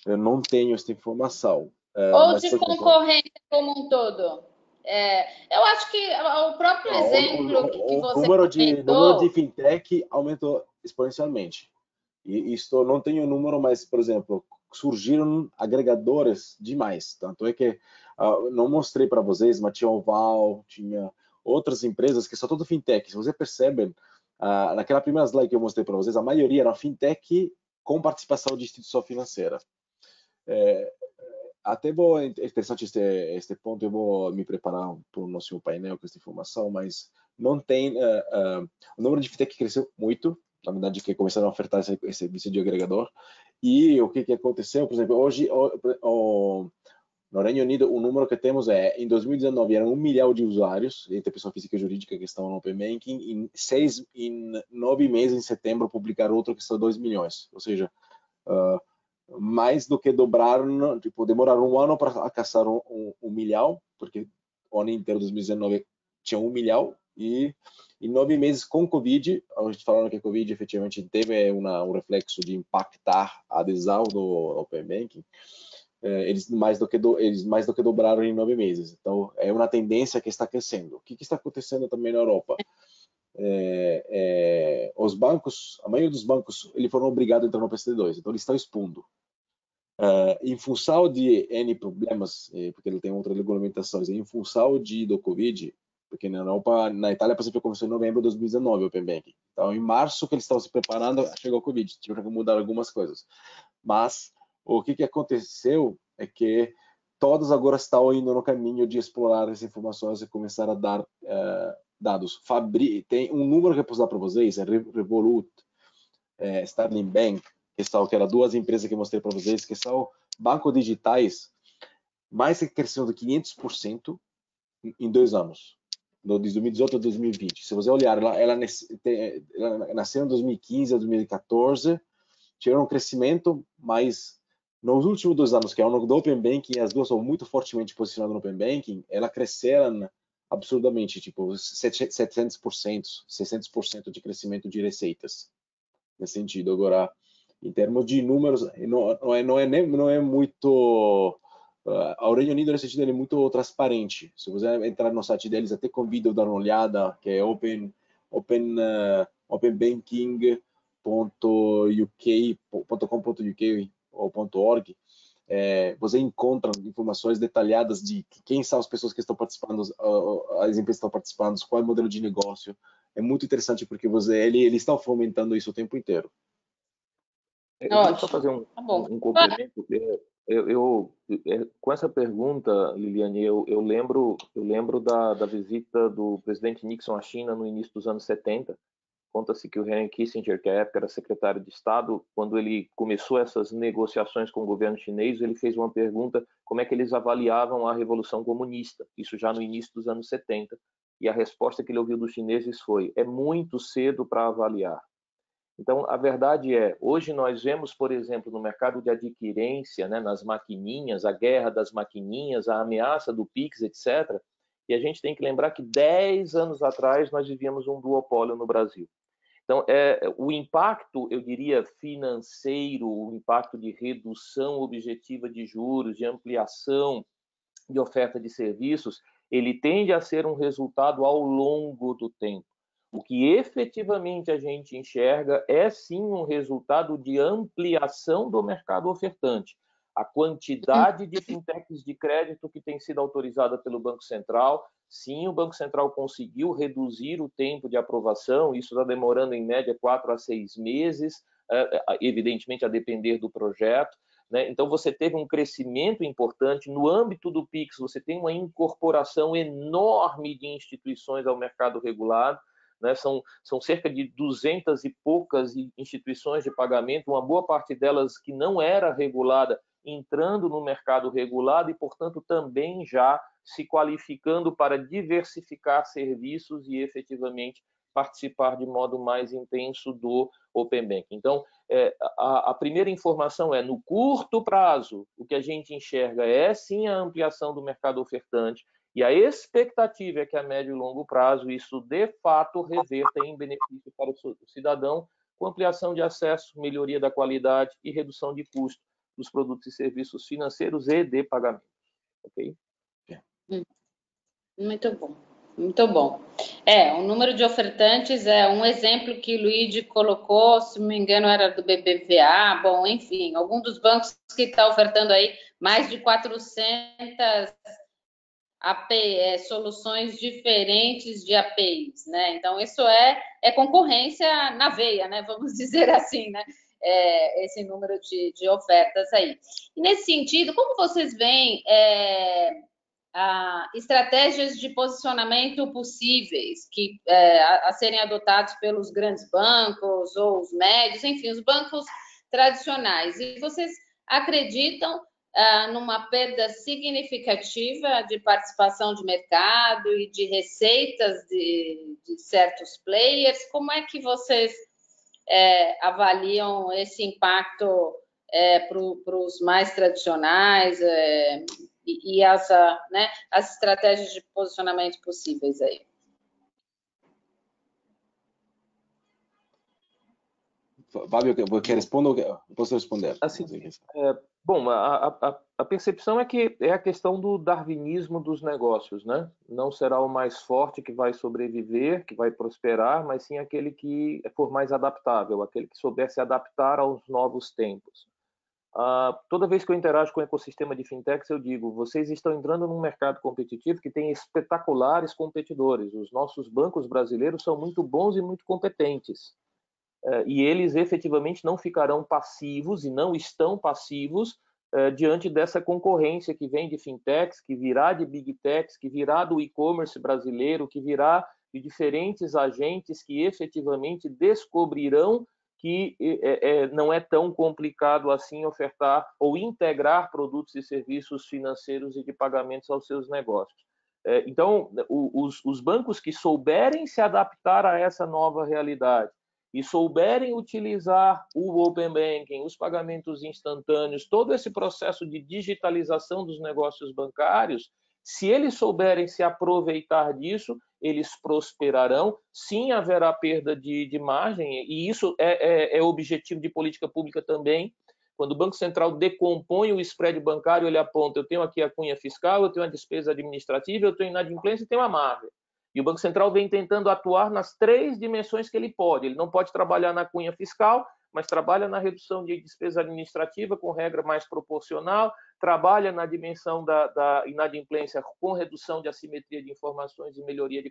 Eu não tenho essa informação. Ou de concorrência como um todo? Eu acho que o próprio exemplo que você comentou... O número de fintech aumentou exponencialmente. E isto não tenho número, mas, por exemplo, surgiram agregadores demais. Tanto é que não mostrei para vocês, mas tinha o Val, tinha outras empresas que são tudo fintech. Se você percebe, naquela primeira slide que eu mostrei para vocês, a maioria era fintech com participação de instituição financeira. Até interessante este ponto, eu vou me preparar para o nosso painel com essa informação, mas não tem... o número de fintech cresceu muito, na verdade, que começaram a ofertar esse serviço de agregador. E o que aconteceu? Por exemplo, hoje, no Reino Unido, o número que temos em 2019, eram 1 milhão de usuários, entre pessoa física e jurídica que estão no Open Banking, em 9 meses, em setembro, publicaram outro que são 2 milhões. Ou seja, mais do que dobraram, tipo, demoraram um ano para alcançar 1 milhão, porque o ano inteiro de 2019 tinha 1 milhão, e em 9 meses com Covid, a gente falando que a Covid efetivamente teve um reflexo de impactar a adesão do Open Banking, eles mais do que dobraram em 9 meses. Então, é uma tendência que está crescendo. O que está acontecendo também na Europa? Os bancos, a maioria dos bancos, eles foram obrigados a entrar no PSD2, então eles estão expondo. Em função de N problemas, porque ele tem outras regulamentações, em função do Covid, porque na Europa, na Itália, por exemplo, começou em novembro de 2019 o Open Banking. Então, em março que eles estavam se preparando, chegou o Covid, tiveram que mudar algumas coisas. Mas o que aconteceu é que todos agora estão indo no caminho de explorar essas informações e começar a dar dados. Tem um número que eu posso dar para vocês, Revolut, Starling Bank, que eram 2 empresas que eu mostrei para vocês, que são bancos digitais, mais que cresceram de 500% em 2 anos. De 2018 a 2020. Se você olhar, ela nasceu em 2015 a 2014, tiveram um crescimento, mas nos últimos 2 anos, que é o ano do Open Banking, as duas são muito fortemente posicionadas no Open Banking, elas cresceram absurdamente, tipo 700%, 600% de crescimento de receitas. Nesse sentido, agora, em termos de números, não é muito... O Reino Unido, nesse sentido, ele é muito transparente. Se você entrar no site deles, até convido a dar uma olhada, que é openbanking.uk.com.uk ou .org. Você encontra informações detalhadas de quem são as pessoas que estão participando, as empresas que estão participando, qual é o modelo de negócio. É muito interessante porque eles estão fomentando isso o tempo inteiro. Eu queria só fazer um complemento. Com essa pergunta, Liliane, eu lembro da visita do presidente Nixon à China no início dos anos 70. Conta-se que o Henry Kissinger, que à época era secretário de Estado, quando ele começou essas negociações com o governo chinês, ele fez uma pergunta como é que eles avaliavam a Revolução Comunista, isso já no início dos anos 70. E a resposta que ele ouviu dos chineses foi: é muito cedo para avaliar. Então, a verdade é, hoje nós vemos, por exemplo, no mercado de adquirência, né, nas maquininhas, a guerra das maquininhas, a ameaça do Pix, etc. E a gente tem que lembrar que 10 anos atrás nós vivíamos um duopólio no Brasil. Então, o impacto, eu diria, financeiro, o impacto de redução objetiva de juros, de ampliação de oferta de serviços, ele tende a ser um resultado ao longo do tempo. O que efetivamente a gente enxerga é sim um resultado de ampliação do mercado ofertante. A quantidade de fintechs de crédito que tem sido autorizada pelo Banco Central, sim, o Banco Central conseguiu reduzir o tempo de aprovação, isso está demorando em média 4 a 6 meses, evidentemente a depender do projeto, né? Então, você teve um crescimento importante. No âmbito do Pix, você tem uma incorporação enorme de instituições ao mercado regulado, né? São cerca de 200 e poucas instituições de pagamento, uma boa parte delas que não era regulada, entrando no mercado regulado e, portanto, também já se qualificando para diversificar serviços e, efetivamente, participar de modo mais intenso do Open Banking. Então, a primeira informação é, no curto prazo, o que a gente enxerga é, sim, a ampliação do mercado ofertante, e a expectativa é que a médio e longo prazo isso, de fato, reverta em benefício para o cidadão, com ampliação de acesso, melhoria da qualidade e redução de custo dos produtos e serviços financeiros e de pagamento. Ok? Muito bom, muito bom. O número de ofertantes é um exemplo que o Luigi colocou, se não me engano era do BBVA, bom, enfim, algum dos bancos que está ofertando aí mais de 400 soluções diferentes de APIs, né? Então, isso é concorrência na veia, né? Vamos dizer assim, né? Esse número de ofertas aí. E nesse sentido, como vocês veem estratégias de posicionamento possíveis a serem adotados pelos grandes bancos ou os médios, enfim, os bancos tradicionais? E vocês acreditam numa perda significativa de participação de mercado e de receitas de certos players? Como é que vocês avaliam esse impacto para os mais tradicionais e as estratégias de posicionamento possíveis aí? Fábio, quer responder ou posso responder? Assim, bom, a percepção é que é a questão do darwinismo dos negócios, né? Não será o mais forte que vai sobreviver, que vai prosperar, mas sim aquele que for mais adaptável, aquele que souber se adaptar aos novos tempos. Toda vez que eu interajo com o ecossistema de fintechs, eu digo, vocês estão entrando num mercado competitivo que tem espetaculares competidores. Os nossos bancos brasileiros são muito bons e muito competentes. E eles efetivamente não ficarão passivos e não estão passivos diante dessa concorrência que vem de fintechs, que virá de big techs, que virá do e-commerce brasileiro, que virá de diferentes agentes que efetivamente descobrirão que não é tão complicado assim ofertar ou integrar produtos e serviços financeiros e de pagamentos aos seus negócios. Então, os bancos que souberem se adaptar a essa nova realidade e souberem utilizar o Open Banking, os pagamentos instantâneos, todo esse processo de digitalização dos negócios bancários, se eles souberem se aproveitar disso, eles prosperarão. Sim, haverá perda de margem, e isso é objetivo de política pública também. Quando o Banco Central decompõe o spread bancário, ele aponta, eu tenho aqui a cunha fiscal, eu tenho a despesa administrativa, eu tenho inadimplência e tenho a margem. E o Banco Central vem tentando atuar nas 3 dimensões que ele pode. Ele não pode trabalhar na cunha fiscal, mas trabalha na redução de despesa administrativa com regra mais proporcional, trabalha na dimensão da inadimplência com redução de assimetria de informações e melhoria de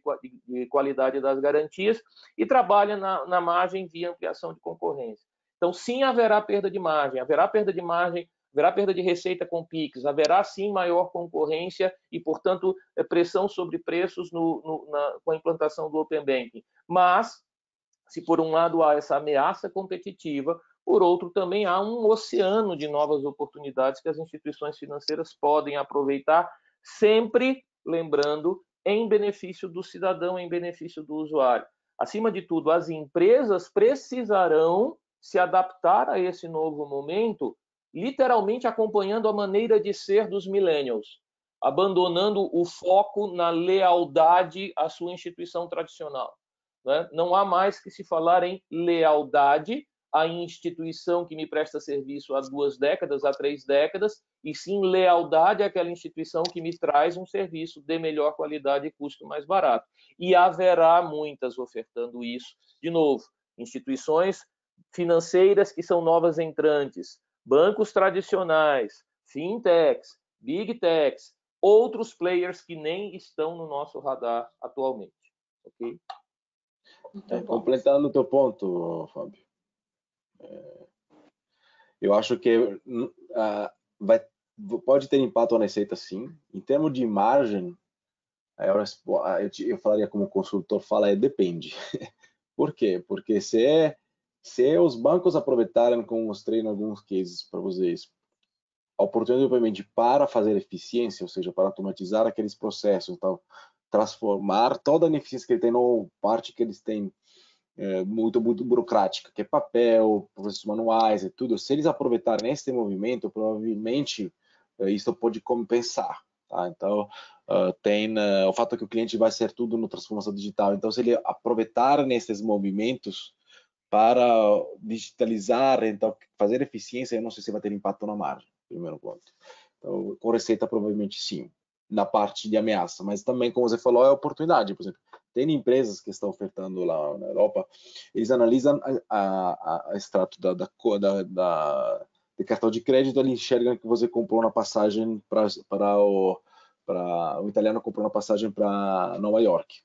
qualidade das garantias, e trabalha na margem via ampliação de concorrência. Então, sim, haverá perda de margem, haverá perda de receita com PIX, haverá sim maior concorrência e, portanto, pressão sobre preços com a implantação do Open Banking. Mas, se por um lado há essa ameaça competitiva, por outro também há um oceano de novas oportunidades que as instituições financeiras podem aproveitar, sempre lembrando em benefício do cidadão, em benefício do usuário. Acima de tudo, as empresas precisarão se adaptar a esse novo momento, literalmente acompanhando a maneira de ser dos millennials, abandonando o foco na lealdade à sua instituição tradicional. Né? Não há mais que se falar em lealdade à instituição que me presta serviço há 2 décadas, há 3 décadas, e sim lealdade àquela instituição que me traz um serviço de melhor qualidade e custo mais barato. E haverá muitas ofertando isso. De novo, instituições financeiras que são novas entrantes, bancos tradicionais, fintechs, big techs, outros players que nem estão no nosso radar atualmente. Ok? Completando o teu ponto, Fábio. Eu acho que pode ter impacto na receita, sim. Em termos de margem, eu falaria como o consultor fala, depende. Por quê? Porque se os bancos aproveitarem, como mostrei em alguns cases para vocês, a oportunidade, obviamente, para fazer eficiência, ou seja, para automatizar aqueles processos, então, transformar toda a ineficiência que ele tem, ou parte que eles têm muito burocrática, que é papel, processos manuais e tudo, se eles aproveitarem esse movimento, provavelmente isso pode compensar. Tá? Então, tem o fato que o cliente vai ser tudo no transformação digital. Então, se ele aproveitar nesses movimentos para digitalizar, então fazer eficiência, eu não sei se vai ter impacto na margem, primeiro ponto. Então, com receita, provavelmente sim, na parte de ameaça, mas também, como você falou, é oportunidade. Por exemplo, tem empresas que estão ofertando lá na Europa, eles analisam a extrato de cartão de crédito, eles enxergam que você comprou na passagem para o italiano comprou na passagem para Nova York.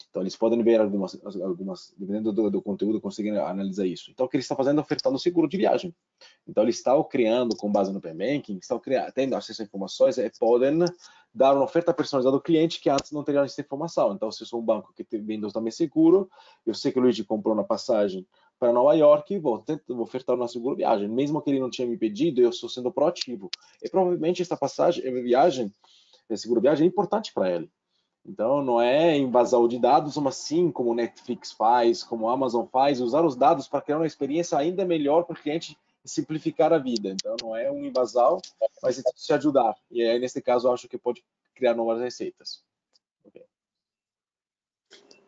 Então, eles podem ver algumas dependendo do conteúdo, conseguem analisar isso. Então, o que ele está fazendo é ofertando seguro de viagem. Então, eles estão criando, com base no Open Banking, estão tendo acesso a informações e podem dar uma oferta personalizada ao cliente que antes não teria essa informação. Então, se eu sou um banco que vende também seguro, eu sei que o Luigi comprou na passagem para Nova York, vou ofertar uma seguro viagem. Mesmo que ele não tinha me pedido, eu estou sendo proativo. E provavelmente essa viagem, seguro viagem, é importante para ele. Então, não é invasão de dados, mas sim, como o Netflix faz, como a Amazon faz, usar os dados para criar uma experiência ainda melhor para o cliente e simplificar a vida. Então, não é um invasão, mas é se ajudar. E aí, nesse caso, eu acho que pode criar novas receitas. Okay.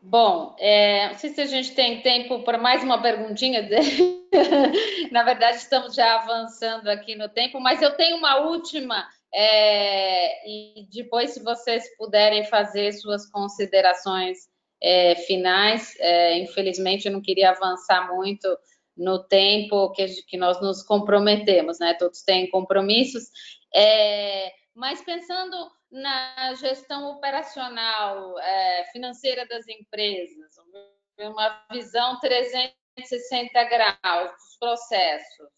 Bom, não sei se a gente tem tempo para mais uma perguntinha. Na verdade, estamos já avançando aqui no tempo, mas eu tenho uma última. E depois, se vocês puderem fazer suas considerações finais, infelizmente eu não queria avançar muito no tempo que nós nos comprometemos, né? Todos têm compromissos, mas pensando na gestão operacional financeira das empresas, uma visão 360 graus dos processos.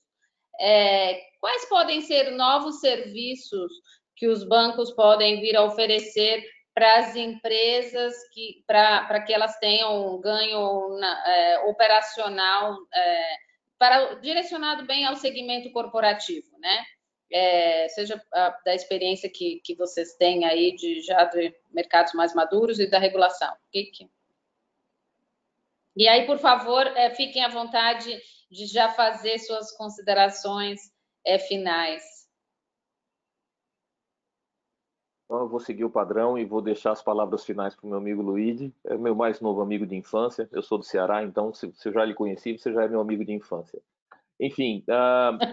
Quais podem ser novos serviços que os bancos podem vir a oferecer para as empresas para que elas tenham um ganho operacional direcionado bem ao segmento corporativo, né? Seja da experiência que vocês têm aí já de mercados mais maduros e da regulação. E aí, por favor, fiquem à vontade de já fazer suas considerações finais. Então, eu vou seguir o padrão e vou deixar as palavras finais para o meu amigo Luigi, é meu mais novo amigo de infância. Eu sou do Ceará, então, se eu já lhe conheci, você já é meu amigo de infância. Enfim,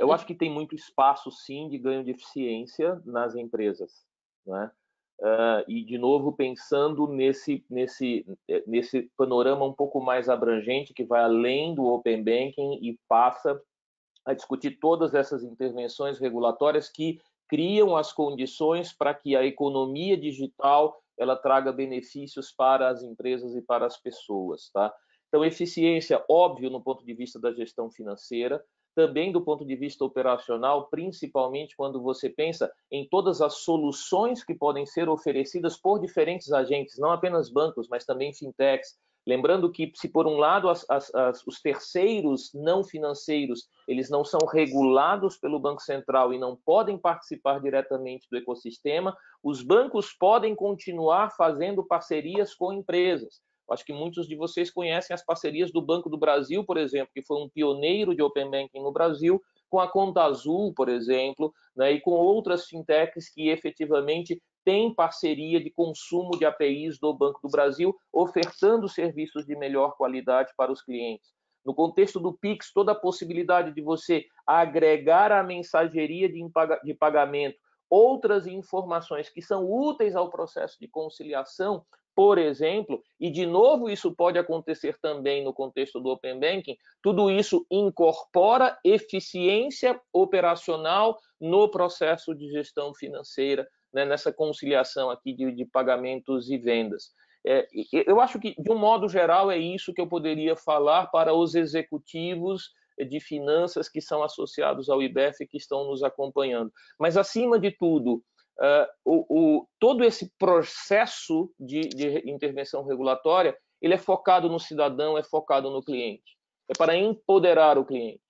eu acho que tem muito espaço, sim, de ganho de eficiência nas empresas, né? E, de novo, pensando nesse panorama um pouco mais abrangente, que vai além do Open Banking e passa a discutir todas essas intervenções regulatórias que criam as condições para que a economia digital ela traga benefícios para as empresas e para as pessoas, tá? Então, eficiência, óbvio, no ponto de vista da gestão financeira, também do ponto de vista operacional, principalmente quando você pensa em todas as soluções que podem ser oferecidas por diferentes agentes, não apenas bancos, mas também fintechs. Lembrando que, se por um lado os terceiros não financeiros eles não são regulados pelo Banco Central e não podem participar diretamente do ecossistema, os bancos podem continuar fazendo parcerias com empresas. Acho que muitos de vocês conhecem as parcerias do Banco do Brasil, por exemplo, que foi um pioneiro de Open Banking no Brasil, com a Conta Azul, por exemplo, né, e com outras fintechs que efetivamente têm parceria de consumo de APIs do Banco do Brasil, ofertando serviços de melhor qualidade para os clientes. No contexto do Pix, toda a possibilidade de você agregar à mensageria de pagamento outras informações que são úteis ao processo de conciliação, por exemplo, e de novo isso pode acontecer também no contexto do Open Banking, tudo isso incorpora eficiência operacional no processo de gestão financeira, né, nessa conciliação aqui de pagamentos e vendas. Eu acho que, de um modo geral, é isso que eu poderia falar para os executivos de finanças que são associados ao IBEF e que estão nos acompanhando. Mas, acima de tudo, todo esse processo de intervenção regulatória, ele é focado no cidadão, é focado no cliente. É para empoderar o cliente.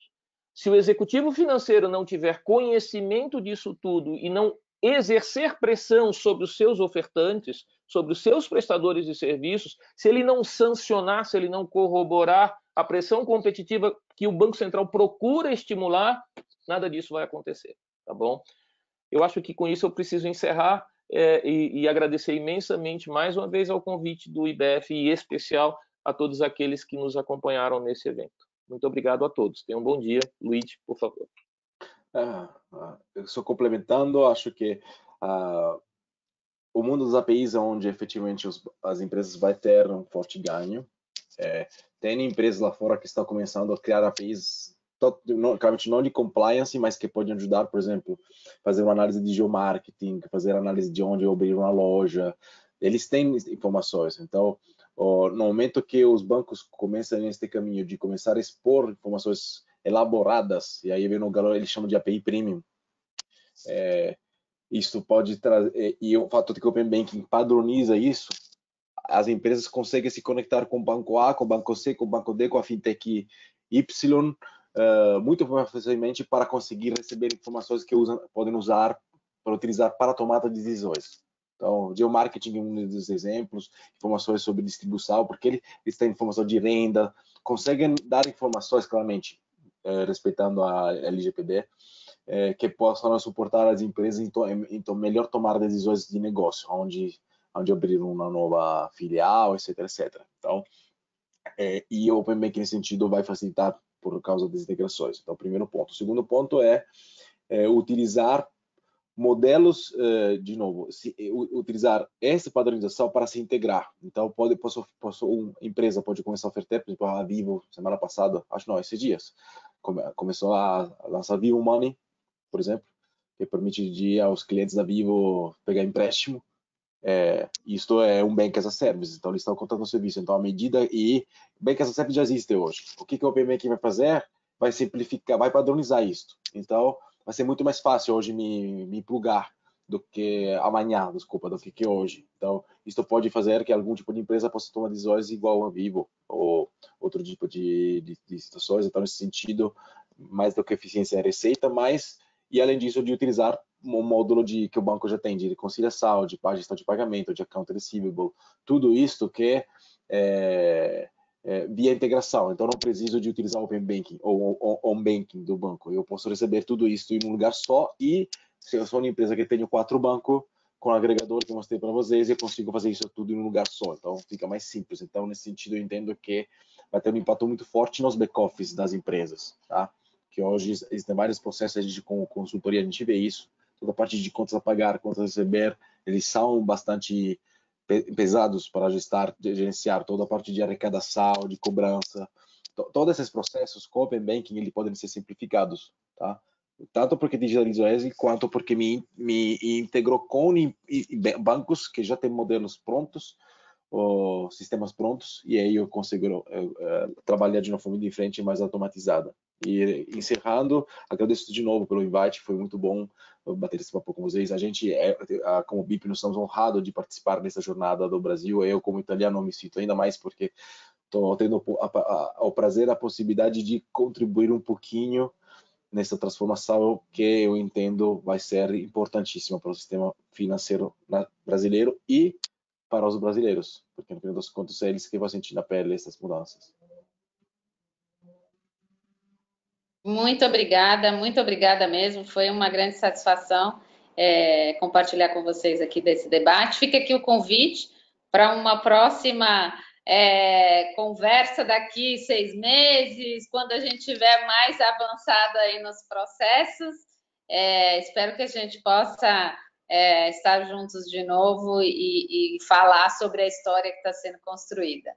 Se o executivo financeiro não tiver conhecimento disso tudo e não exercer pressão sobre os seus ofertantes, sobre os seus prestadores de serviços, se ele não sancionar, se ele não corroborar a pressão competitiva que o Banco Central procura estimular, nada disso vai acontecer, tá bom? Eu acho que com isso eu preciso encerrar e agradecer imensamente mais uma vez ao convite do IBEF e em especial a todos aqueles que nos acompanharam nesse evento. Muito obrigado a todos. Tenham um bom dia. Luiz, por favor. Eu só complementando, acho que o mundo dos APIs é onde efetivamente as empresas vai ter um forte ganho. Tem empresas lá fora que estão começando a criar APIs, claramente não de compliance, mas que podem ajudar, por exemplo, fazer uma análise de geomarketing, fazer análise de onde eu abrir uma loja. Eles têm informações. Então, no momento que os bancos começam nesse caminho de começar a expor informações elaboradas, e aí vem no galão, eles chamam de API Premium, isso pode trazer, e o fato de que o Open Banking padroniza isso, as empresas conseguem se conectar com o banco A, com o banco C, com o banco D, com a fintech Y, muito mais facilmente para conseguir receber informações que podem usar para utilizar para a tomada de decisões. Então, geomarketing é um dos exemplos, informações sobre distribuição, porque eles têm informação de renda, conseguem dar informações claramente, respeitando a LGPD, que possam suportar as empresas então melhor tomar decisões de negócio, onde abrir uma nova filial, etc, etc. Então, e o Open Banking nesse sentido vai facilitar por causa das integrações. Então, primeiro ponto. O segundo ponto é utilizar modelos, de novo, utilizar essa padronização para se integrar. Então, uma empresa pode começar a ofertar, por exemplo, a Vivo, semana passada, acho não, esses dias, começou a lançar Vivo Money, por exemplo, que permite aos clientes da Vivo pegar empréstimo. Isto é um Bank as a Service, então eles estão contando o serviço. Então, à medida e Bank as a Service já existe hoje. O que o Open Banking vai fazer? Vai simplificar, vai padronizar isso. Então, vai ser muito mais fácil hoje me plugar do que amanhã, desculpa, do que hoje. Então, isso pode fazer que algum tipo de empresa possa tomar decisões igual a Vivo ou outro tipo de situações. Então, nesse sentido, mais do que eficiência é receita, mas, e além disso, de utilizar um módulo que o banco já tem de conciliação, de gestão de pagamento, de account receivable, tudo isso que via integração. Então, não preciso de utilizar o Open Banking ou Home Banking do banco. Eu posso receber tudo isso em um lugar só e, se eu sou uma empresa que tenho 4 bancos, com o agregador que eu mostrei para vocês, eu consigo fazer isso tudo em um lugar só. Então, fica mais simples. Então, nesse sentido, eu entendo que vai ter um impacto muito forte nos back-office das empresas, tá? Que hoje existem vários processos de consultoria, a gente vê isso. Toda a parte de contas a pagar, contas a receber, eles são bastante pesados para gerenciar toda a parte de arrecadação, de cobrança. Todos esses processos com o Open Banking eles podem ser simplificados, tá? Tanto porque digitalizou eles, quanto porque me integrou com bancos que já têm modelos prontos, ou sistemas prontos, e aí eu consigo trabalhar de uma forma diferente e mais automatizada. E encerrando, agradeço de novo pelo invite, foi muito bom bater esse papo com vocês. A gente, como BIP, nós estamos honrados de participar dessa jornada do Brasil. Eu, como italiano, me sinto ainda mais porque estou tendo o prazer, a possibilidade de contribuir um pouquinho nessa transformação que eu entendo vai ser importantíssima para o sistema financeiro brasileiro e para os brasileiros, porque no final das contas é eles que vão sentir na pele essas mudanças. Muito obrigada mesmo. Foi uma grande satisfação compartilhar com vocês aqui desse debate. Fica aqui o convite para uma próxima conversa daqui 6 meses, quando a gente estiver mais avançado aí nos processos. Espero que a gente possa estar juntos de novo e falar sobre a história que está sendo construída.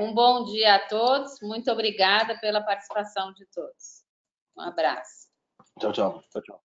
Um bom dia a todos, muito obrigada pela participação de todos. Um abraço. Tchau, tchau. Tchau, tchau.